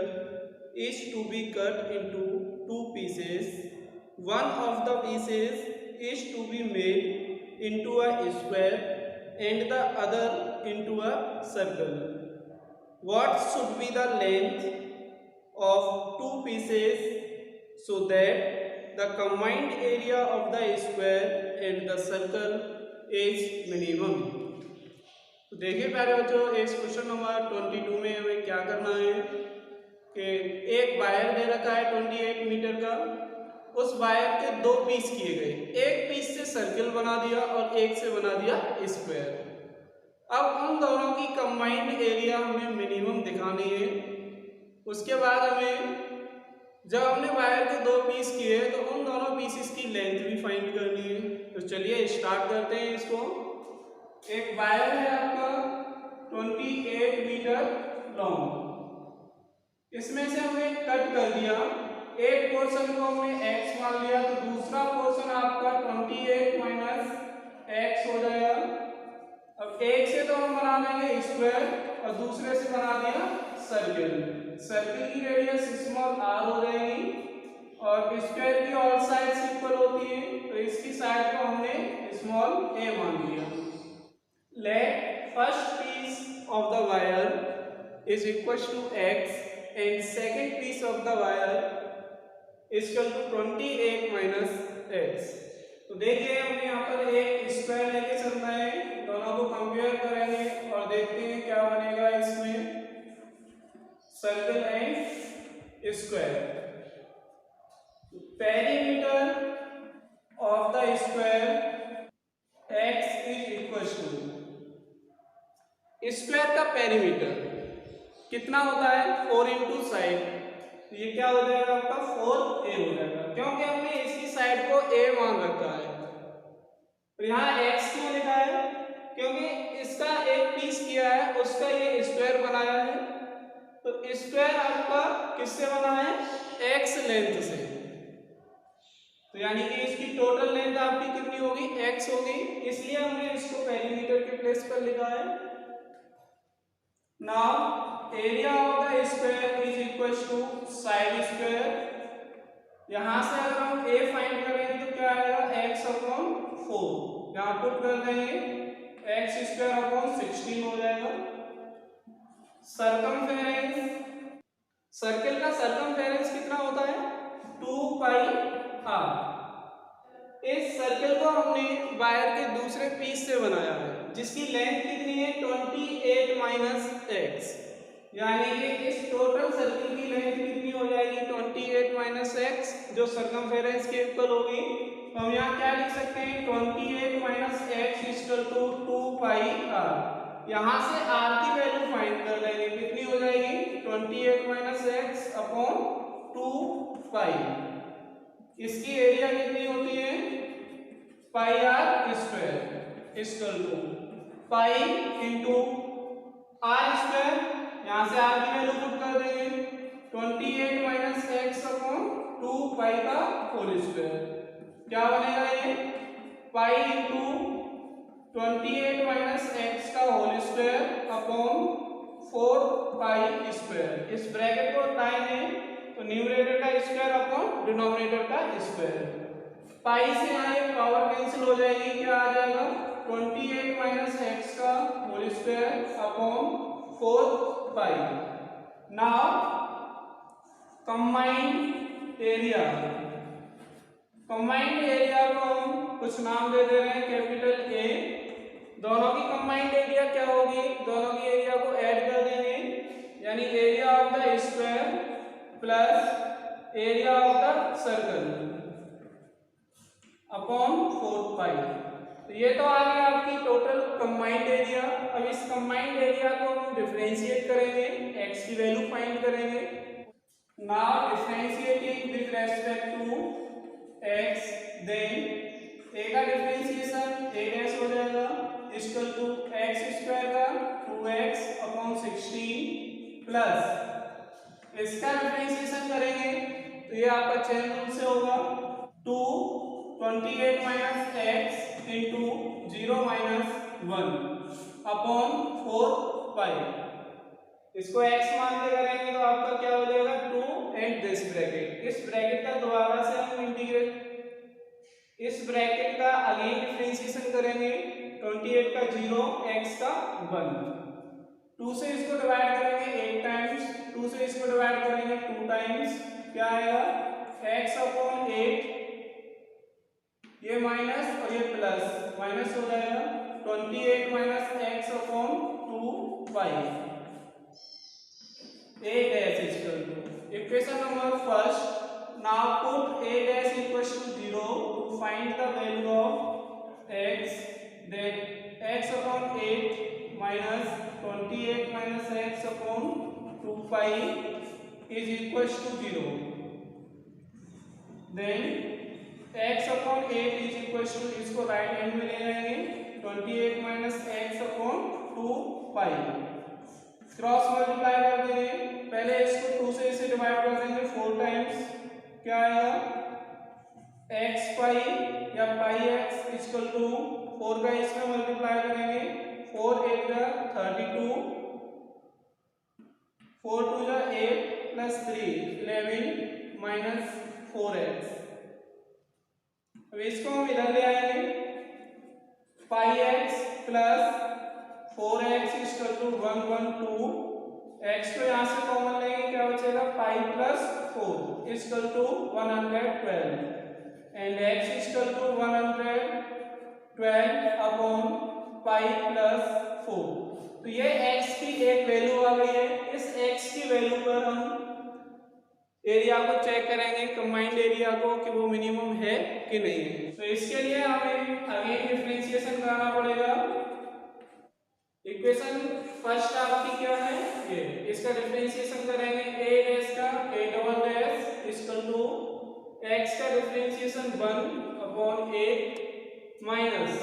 is to be cut into 2 pieces. One of the pieces is to be made into a square and the other into a circle. What should be the length of 2 pieces so that the combined area of the square and the circle is minimum? तो देखिए प्यारे बच्चों, इस question number 22 में हमें क्या करना है कि एक वायर दे रखा है 28 मीटर का, उस वायर के 2 पीस किए गए, एक पीस से सर्कल बना दिया और एक से बना दिया स्क्वायर। अब उन दोनों की कंबाइंड एरिया हमें मिनिमम दिखानी है। उसके बाद हमें जब हमने वायर के 2 पीस किए तो उन दोनों पीसेस की लेंथ भी फाइंड करनी है। तो चलिए स्टार्ट करते हैं इसको। एक वायर है आपका 28 मीटर लॉन्ग, इसमें से हमने कट कर दिया, एक पोर्शन को हमने x मान लिया, तो दूसरा पोर्शन आपका 28 माइनस x हो जाएगा। अब एक से तो हम बना देंगे स्क्वायर और दूसरे से बना दिया सर्किल। सर्किल की रेडियस स्मॉल r हो जाएगी और स्क्वायर की ऑल साइड्स इक्वल होती है, तो इसकी साइड को हमने स्मॉल a मान लिया। Let first piece of the wire is equal to x and second piece of the wire is equal to 28 minus x। तो देखिए हमने यहाँ पर एक स्क्वायर लेके चलना है, दोनों को कंपेयर करेंगे और देखते हैं क्या बनेगा इसमें, circle and square. Perimeter of the square x is equal to, square का पेरीमीटर कितना होता है 4 इंटू साइड, तो ये क्या हो जाएगा आपका 4a हो जाएगा, क्योंकि हमने इसकी साइड को a मान रखा है। तो यहाँ x क्यों लिखा है, क्योंकि इसका एक पीस किया है, उसका ये स्क्वायर बनाया है, तो स्क्वायर आपका किससे बना है x लेंथ से, तो यानी कि इसकी टोटल लेंथ आपकी कितनी होगी x होगी, इसलिए हमने इसको पेरीमीटर के प्लेस पर लिखा है। Now area of the square is equal to side square. यहां से अगर हम a फाइंड करेंगे तो क्या आएगा x अपॉन 4, यहां पुट कर देंगे x स्क्वायर अपॉन 16 हो जाएगा। सरकमफेरेंस, सर्किल का सरकमफेरेंस कितना होता है 2 पाई r। इस सर्किल को हमने वायर के दूसरे पीस से बनाया है, जिसकी लेंथ कितनी है 28 माइनस x, यानी कि इस टोटल सर्किल की लेंथ कितनी हो जाएगी 28 माइनस x, जो सरकमफेरेंस के इक्वल होगी। तो हम यहाँ क्या लिख सकते हैं 28 minus x equal to 2 pi r। यहाँ से r की वैल्यू फाइंड कर लेंगे, कितनी हो जाएगी 28 माइनस x अपॉन 2 पाई। इसकी एरिया कितनी होती है pi r square equal to pi into r square, यहाँ से r की वैल्यू पुट कर देंगे 28 माइनस एक्स अपॉन 2 पाई का होल स्क्वायर, क्या बनेगा ये पाई इंटू 28 माइनस एक्स का whole square upon 4 pi square. इस ब्रैकेट को हटाएंगे तो न्यूमरेटर का स्क्वायर अपॉन डिनोमिनेटर का स्क्वायर, पाई से यहाँ एक पावर कैंसिल हो जाएगी, क्या आ जाएगा 28 माइनस एक्स का whole square upon 4 pi. Now combined area, combined area को हम कुछ नाम दे दे रहे हैं कैपिटल A। दोनों की कंबाइंड एरिया क्या होगी, दोनों की एरिया को ऐड कर देंगे, यानी area of the square plus area of the circle upon 4 पाई। तो ये तो आ गया आपकी टोटल कंबाइंड एरिया। अब इस कंबाइंड एरिया को हम डिफरेंशिएट करेंगे, x की वैल्यू फाइंड करेंगे। Now differentiating with respect to x, then a का डिफरेंशिएशन a डैश हो जाएगा इक्वल टू x स्क्वायर का 2x अपॉन 16 प्लस इसका डिफरेंशिएशन करेंगे तो ये आपका चेन रूल से होगा 2 28 minus X into 0 minus 1 upon 4 पाई। इसको x मान के करेंगे तो आपका क्या हो जाएगा 2 एंड दिस ब्रैकेट, इस ब्रैकेट का दोबारा से हम इंटीग्रेट, इस ब्रैकेट का अगेन डिफरेंशिएशन करेंगे 28 का 0 x का 1, 2 से इसको डिवाइड करेंगे 8 टाइम्स, 2 से इसको डिवाइड करेंगे 2 टाइम्स, क्या आएगा x अपॉन 8, ये माइनस और ये प्लस, माइनस हो जाएगा 28 minus x upon 2 pi. a dash is equal to equation number first. Now put a dash equals to 0 to find the value of x. Then x upon 8 minus 28 minus x upon 2 pi is equals to 0. Then x upon 8 is equals to, इसको right hand में ले जाएंगे 28 minus x upon 2 पाई, cross multiply कर देंगे, पहले इसको 2 से क्या आएगा, एक्स पाई या पाई एक्स इक्वल टू 4 का इसमें मल्टीप्लाई करेंगे, 4 8 का 32, 4 2 जा 8 प्लस 3 11 माइनस 4x। अब इसको हम इधर ले आएंगे, pi X plus 4x equal to 112, x को यहाँ से कॉमन लेंगे, क्या बचेगा, pi plus 4 equal to 112 and x equal to 112 upon pi plus 4। तो ये x की एक वैल्यू आ गई है। इस x की वैल्यू पर हम एरिया को चेक करेंगे, कंबाइंड एरिया को, कि वो मिनिमम है कि नहीं है। तो इसके लिए हमें अगेन डिफरेंशिएशन कराना पड़ेगा। इक्वेशन फर्स्ट आपकी क्या है, ये, इसका डिफरेंशिएशन करेंगे, a डैश का a double dash equal to x का differentiation 1 upon a minus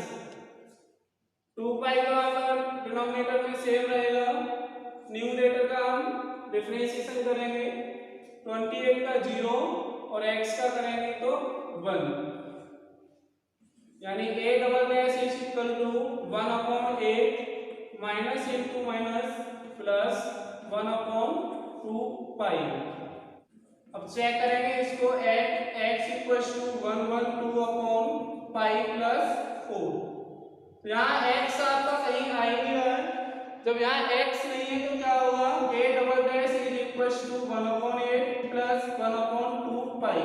2 pi का अगर डिनोमिनेटर में सेम रहेगा, न्यूमरेटर का हम डिफरेंशिएशन करेंगे, 28 का 0 और x का करेंगे तो 1, यानी a double dash is equal to 1 upon 8 minus into minus plus 1 upon 2 pi. अब चेक करेंगे इसको, at x equals to 112 upon pi plus 4। तो यहाँ x आपका कहीं आ ही नहीं रहा है, जब यहाँ x नहीं है तो क्या होगा, a double dash is equals to 1 upon 8 plus 1 upon 2 pi.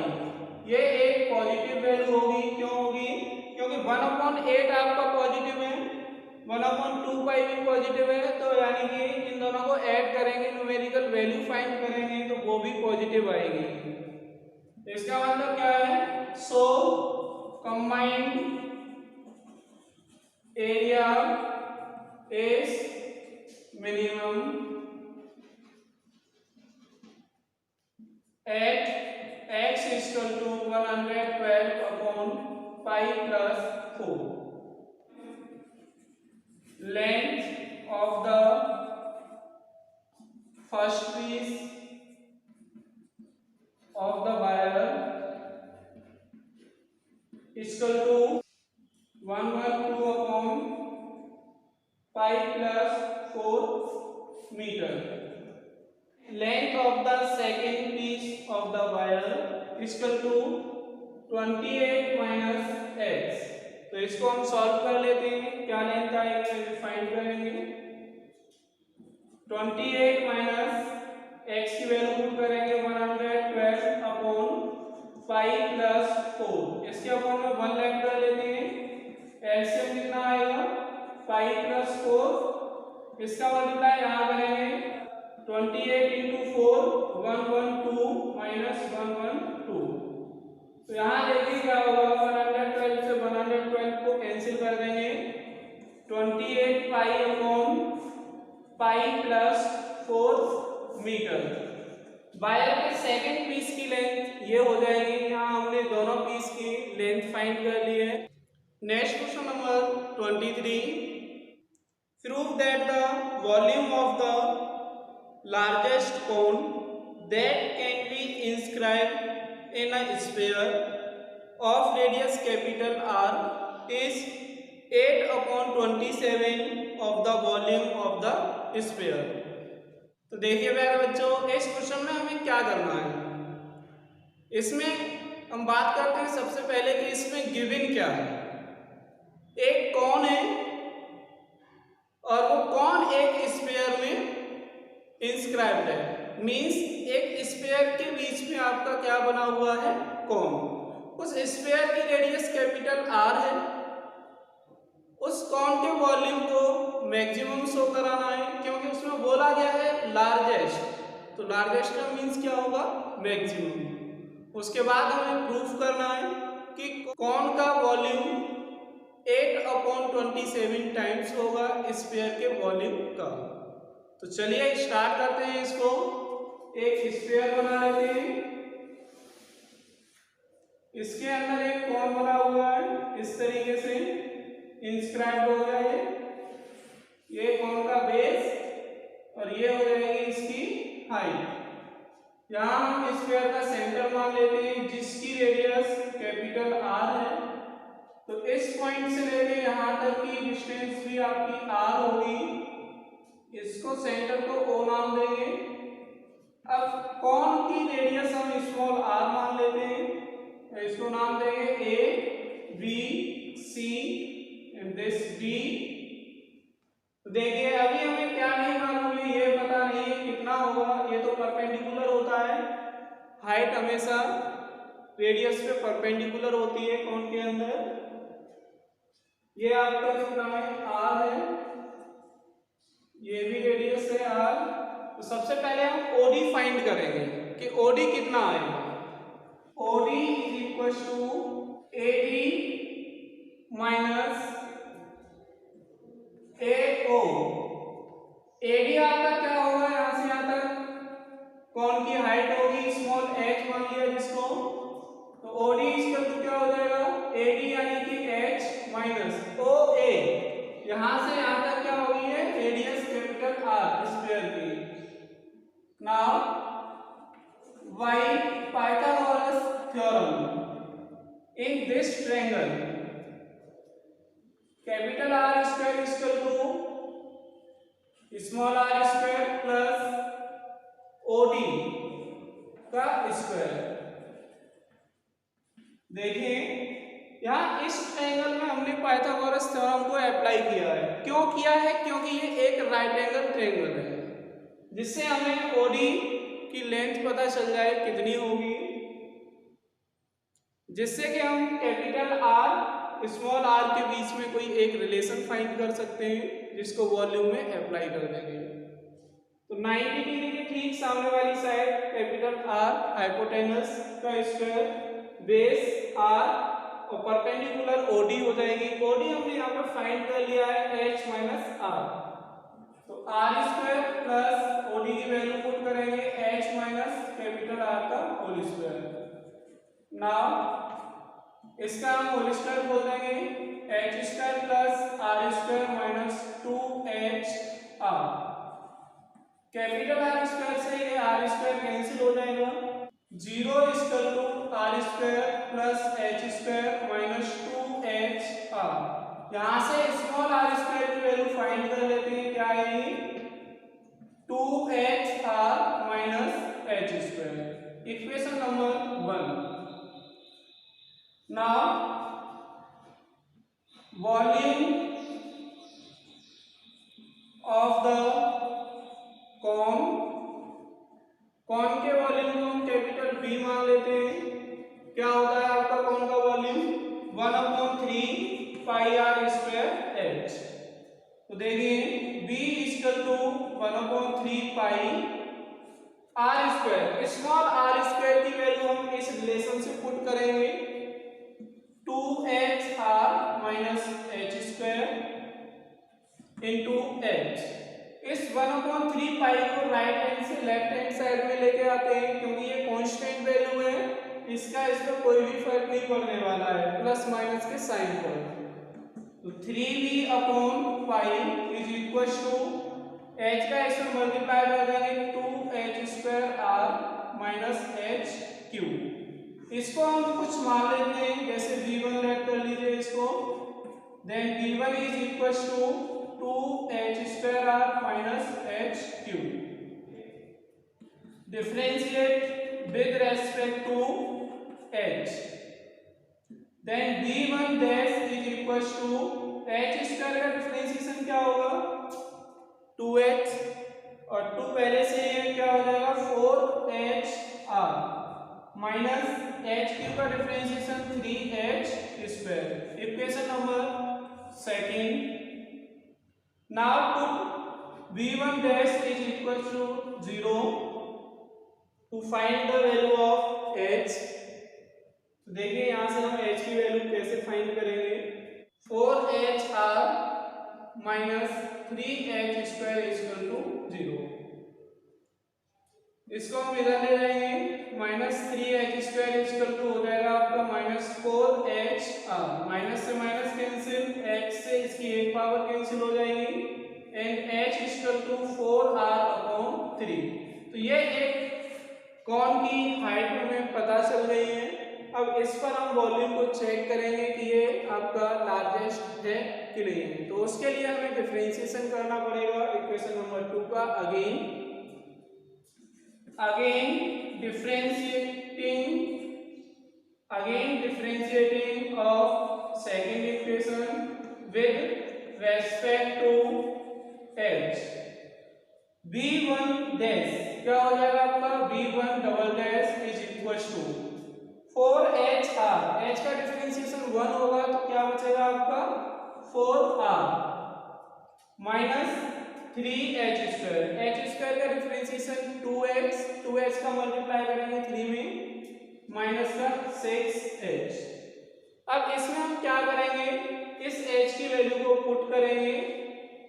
ये एक पॉजिटिव वैल्यू होगी, क्यों होगी, क्योंकि 1 अपॉन 8 आपका पॉजिटिव है, 1 अपॉन 2 पाई भी पॉजिटिव है, तो यानी कि इन दोनों को ऐड करेंगे, न्यूमेरिकल वैल्यू फाइंड करेंगे तो वो भी पॉजिटिव आएगी। इसका मतलब क्या है, so combined area is minimum at x equal to 112 upon pi plus 4। Length of the first piece of the wire equal to 112 upon pi plus 4 meter. Length of the second piece of the wire equal to 28 minus x। तो इसको हम solve कर लेते हैं, क्या length आएगी find करेंगे, 28 minus x की वैल्यू पुट करेंगे 112 अपॉन पाई प्लस 4, इसके अपॉन में 1 लेफ्ट कर लेते हैं, एलसीएम कितना आएगा, पाई प्लस 4, इसका मल्टीप्लाई यहाँ करेंगे, 28 इंटू 4 112 माइनस 112। तो यहाँ देखिए क्या होगा, 112 से 112 को कैंसिल कर देंगे, 28 pi upon pi plus 4 metre. Wire के सेकंड पीस की लेंथ ये हो जाएगी, यहाँ हमने दोनों पीस की लेंथ फाइंड कर ली है। Next question number 23, prove that the volume of the largest cone that can be inscribed in a sphere of radius capital R is 8 upon 27 of the volume of the sphere। तो देखिए प्यारे बच्चों, इस question में हमें क्या करना है, इसमें हम बात करते हैं सबसे पहले कि इसमें गिवन क्या है। एक कौन है और वो कौन एक स्फीयर में इंस्क्राइब्ड है, मींस एक स्फीयर के बीच में आपका क्या बना हुआ है, कौन। उस स्फीयर की रेडियस कैपिटल R है, उस कौन के वॉल्यूम को मैक्सिमम शो कराना है, क्योंकि उसमें बोला गया है लार्जेस्ट, तो लार्जेस्ट का मींस क्या होगा, मैक्सिमम। उसके बाद हमें प्रूफ करना है कि कौन का वॉल्यूम 8 अपॉन 27 टाइम्स होगा स्फीयर के वॉल्यूम का। तो चलिए स्टार्ट करते हैं इसको। एक स्फीयर बना लेते हैं, इसके अंदर एक कौन बना हुआ है, इस तरीके से इंस्क्राइब हो गया है, ये कौन का बेस और ये हो जाएगी इसकी हाइट। यहाँ हम स्फीयर का सेंटर मान लेते हैं जिसकी रेडियस कैपिटल आर है। तो इस पॉइंट से लेके यहाँ तक की डिस्टेंस भी आपकी आर होगी। इसको सेंटर को ओ नाम देंगे। अब कौन की रेडियस हम स्मॉल आर मान लेते हैं, तो इसको नाम देंगे A B C and this D. देखिए अभी हमें क्या नहीं मालूम है, ये पता नहीं है कितना होगा, ये तो परपेंडिकुलर होता है। हाइट हमेशा रेडियस पे परपेंडिकुलर होती है कौन के अंदर। ये आपका कितना है आर है, ये भी रेडियस है आर। तो सबसे पहले हम ओडी फाइंड करेंगे कि ओडी कितना आएगा। OD is equal to AD minus AO। AD आपका क्या होगा, यहां से यहां तक कौन की हाइट होगी, स्मॉल h मान लिया जिसको। तो OD इसका तो क्या हो जाएगा, AD यानी कि h माइनस OA। यहां से यहां तक क्या होगी है रेडियस कैपिटल R स्क्वायर की। Now by Pythagoras theorem in this triangle capital R square equal to small r square plus OD का स्क्वायर। देखिए यहाँ इस ट्रायंगल में हमने पाइथागोरस थ्योरम को अप्लाई किया है। क्यों किया है, क्योंकि ये एक राइट एंगल ट्रायंगल है, जिससे हमें OD की लेंथ पता चल जाए कितनी होगी, जिससे कि हम कैपिटल R स्मॉल r के बीच में कोई एक रिलेशन फाइंड कर सकते हैं, जिसको वॉल्यूम में अप्लाई कर देंगे। तो 90 डिग्री के ठीक सामने वाली साइड कैपिटल R हाइपोटेनस का स्क्वायर बेस R और परपेंडिकुलर OD हो जाएगी। OD हमने यहाँ पर फाइंड कर लिया है h माइनस R। तो R स्क्वायर प्लस OD की वैल्यू पुट करेंगे h माइनस कैपिटल R का होल स्क्वायर। नाउ इसका हम होल स्क्वायर बोल देंगे h square plus R square minus 2HR। Capital R square से ये R स्क्वायर कैंसिल हो जाएगा। 0 equal to R square plus h square minus 2HR। यहाँ से स्मॉल r स्क्वायर की वैल्यू फाइंड कर लेते हैं, क्या आएगी 2HR minus h square. Equation number 1। Now volume of the cone, cone के वॉल्यूम को हम कैपिटल B मान लेते हैं। क्या होता है आपका कॉन का volume 1/3 pi r square h। तो देखिए B equal to 1/3 pi r square. Small r square की वैल्यू हम इस रिलेशन से पुट करेंगे 2HR minus h square into h। इस 1/3 पाई को राइट हैंड से लेफ्ट हैंड साइड में लेके आते हैं, क्योंकि ये कांस्टेंट वैल्यू है, इसका इस पर कोई भी फर्क नहीं पड़ने वाला है प्लस माइनस के साइन पर। तो 3b pi is equal to h का इसमें मल्टीप्लाई कर देंगे 2h square r minus h cube. इसको हम कुछ मान लेते हैं, जैसे v1 लेट कर लीजिए इसको। Then v1 is equal to 2h square r minus h cube. Differentiate with respect to h। Then v1 dash is equal to h square का डिफरेंशिएशन क्या होगा 2h और 2 पहले से ही क्या हो जाएगा 4HR माइनस h क्यूब का differentiation 3h square. Equation number 2। Now put v1 dash is equal to 0 to find the value of h। तो देखिए यहां से हम h की वैल्यू कैसे फाइंड करेंगे 4HR minus 3h square equal to 0। इसको हम इधर ले जाएंगे minus 3h square equal to हो जाएगा आपका माइनस 4HR। माइनस से माइनस कैंसिल, h से इसकी एक पावर कैंसिल हो जाएगी and h equal to 4r/3। तो ये एक कौन की हाइट हमें पता चल गई है। अब इस पर हम वॉल्यूम को चेक करेंगे कि ये आपका लार्जेस्ट है कि नहीं है। तो उसके लिए हमें डिफरेंशिएशन करना पड़ेगा इक्वेशन नंबर 2 का। Again differentiating of second equation with respect to h। v1 dash क्या हो जाएगा आपका, v1 double dash is equal to 4hr। h का डिफरेंशिएशन 1 होगा तो क्या बचेगा आपका 4r minus 3h square. h square का डिफरेंशिएशन 2h का मल्टीप्लाई करेंगे 3 में माइनस का 6h। अब इसमें हम क्या करेंगे, इस h की वैल्यू को पुट करेंगे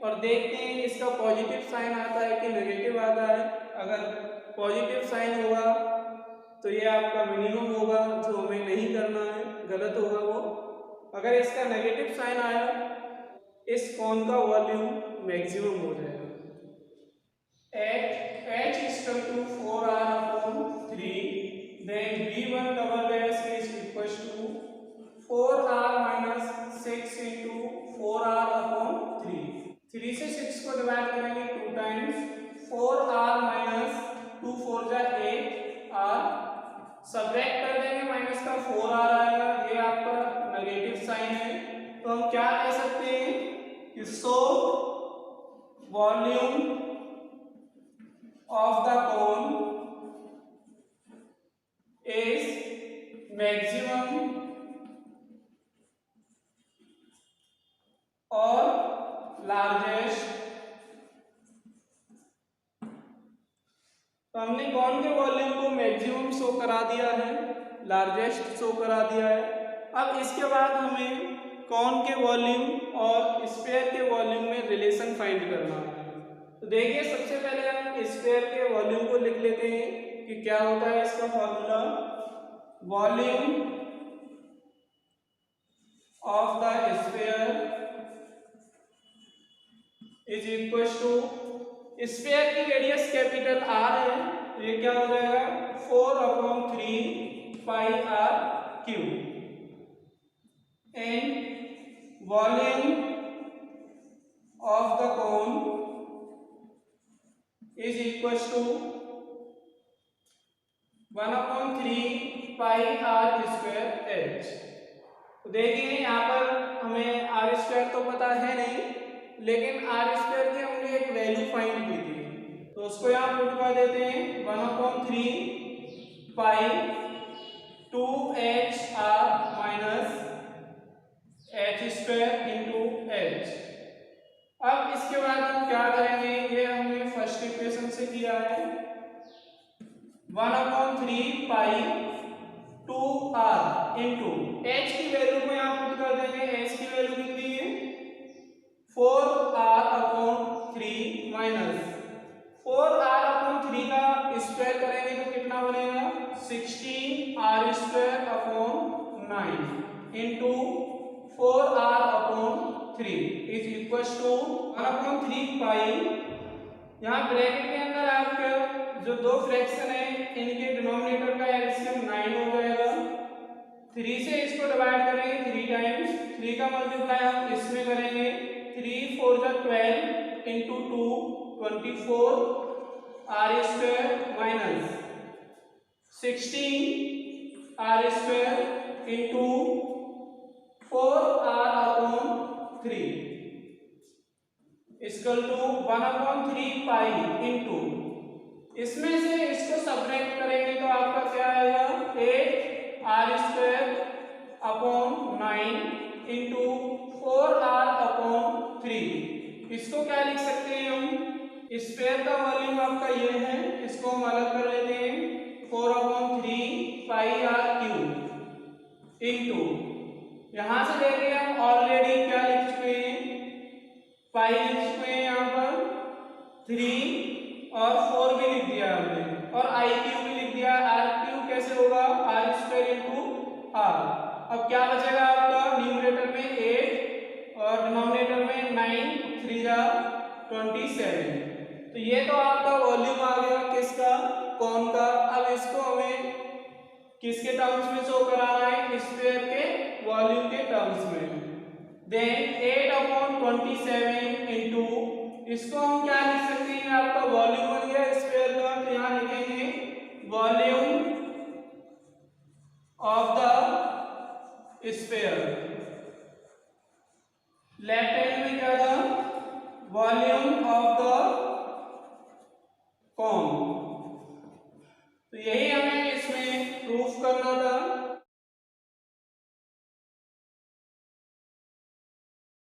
और देखते हैं इसका पॉजिटिव साइन आता है कि नेगेटिव आता है। अगर पॉजिटिव साइन होगा तो ये आपका मिनिमम होगा, जो हमें नहीं करना है, गलत होगा वो। अगर इसका नेगेटिव साइन आया इस कोन का वॉल्यूम मैक्सिमम हो जाएगा। At h equal to 4r/3 then v1 double dash is equal to 4r minus 6 into 4r/3। 3 से 6 को डिवाइड करेंगे 2 टाइम्स, 4r माइनस 2 4 जा 8r, सब्ट्रैक्ट कर देंगे माइनस का 4r आएगा। ये आपका नेगेटिव साइन है तो हम क्या कह सकते हैं कि सो volume of the cone is maximum और लार्जेस्ट। तो हमने कौन के वॉल्यूम को मैक्सिमम शो करा दिया है, लार्जेस्ट शो करा दिया है। अब इसके बाद हमें कौन के वॉल्यूम और स्फीयर के वॉल्यूम में रिलेशन फाइंड करना है। तो देखिए सबसे पहले हम स्फीयर के वॉल्यूम को लिख लेते हैं कि क्या होता है इसका formula. Volume of the sphere is equal to, sphere की रेडियस कैपिटल आर है तो ये क्या हो जाएगा 4/3 pi r cube, and volume of the cone is equal to 1/3 pi r square h। तो देखिए यहाँ पर हमें r स्क्वायर तो पता है नहीं, लेकिन r स्क्वायर की हमने एक वैल्यू फाइंड की थी तो उसको यहाँ पुट कर देते हैं 1/3 पाई 2hr minus h square into h। अब इसके बाद हम क्या करेंगे, ये हमने फर्स्ट इक्वेशन से किया है 1/3 पाई 2r इंटू h की वैल्यू को यहाँ पुट कर देंगे। h की वैल्यू कितनी है 4r/3 माइनस 4r/3 का स्क्वायर करेंगे तो कितना बनेगा 16r²/9 into 4r/3 is equal to 1/3 pi, यहाँ ब्रैकेट के अंदर आपके जो दो फ्रैक्शन है इनके डिनोमिनेटर का एलसीएम 9 हो जाएगा। 3 से इसको डिवाइड करेंगे 3 टाइम्स, 3 का मल्टीप्लाई हम इसमें करेंगे 3 4 जा 12 into 2 24 r² minus 16 r² into 4r/3 equal to 1/3 pi into, इसमें से इसको सब्ट्रैक्ट करेंगे तो आपका क्या आएगा 8r²/9 इंटू 4r/3। इसको क्या लिख सकते हैं हम, स्फीयर का वॉल्यूम आपका ये है, इसको हम अलग कर लेते हैं 4/3 पाई r क्यूब इंटू, यहां से देखिए हम ऑलरेडी क्या लिख चुके हैं पाई लिख चुके हैं, यहाँ पर 3 और 4 भी लिख दिया हमने और आई क्यूब भी लिख दिया। आर क्यूब कैसे होगा r² इंटू r। अब क्या बचेगा आपका न्यूमरेटर में 8 और डिनोमिनेटर में 9 3 जा 27। तो ये तो आपका वॉल्यूम आ गया किसका, कौन का, अब इसको हमें किसके टर्म्स में शो कराना है, स्फीयर के वॉल्यूम के टर्म्स में। देन 8/27 इंटू, इसको हम क्या लिख सकते हैं, आपका वॉल्यूम बन गया स्फीयर का, तो यहाँ लिखेंगे volume of the sphere. Left hand में क्या था, वॉल्यूम ऑफ द कॉन। तो यही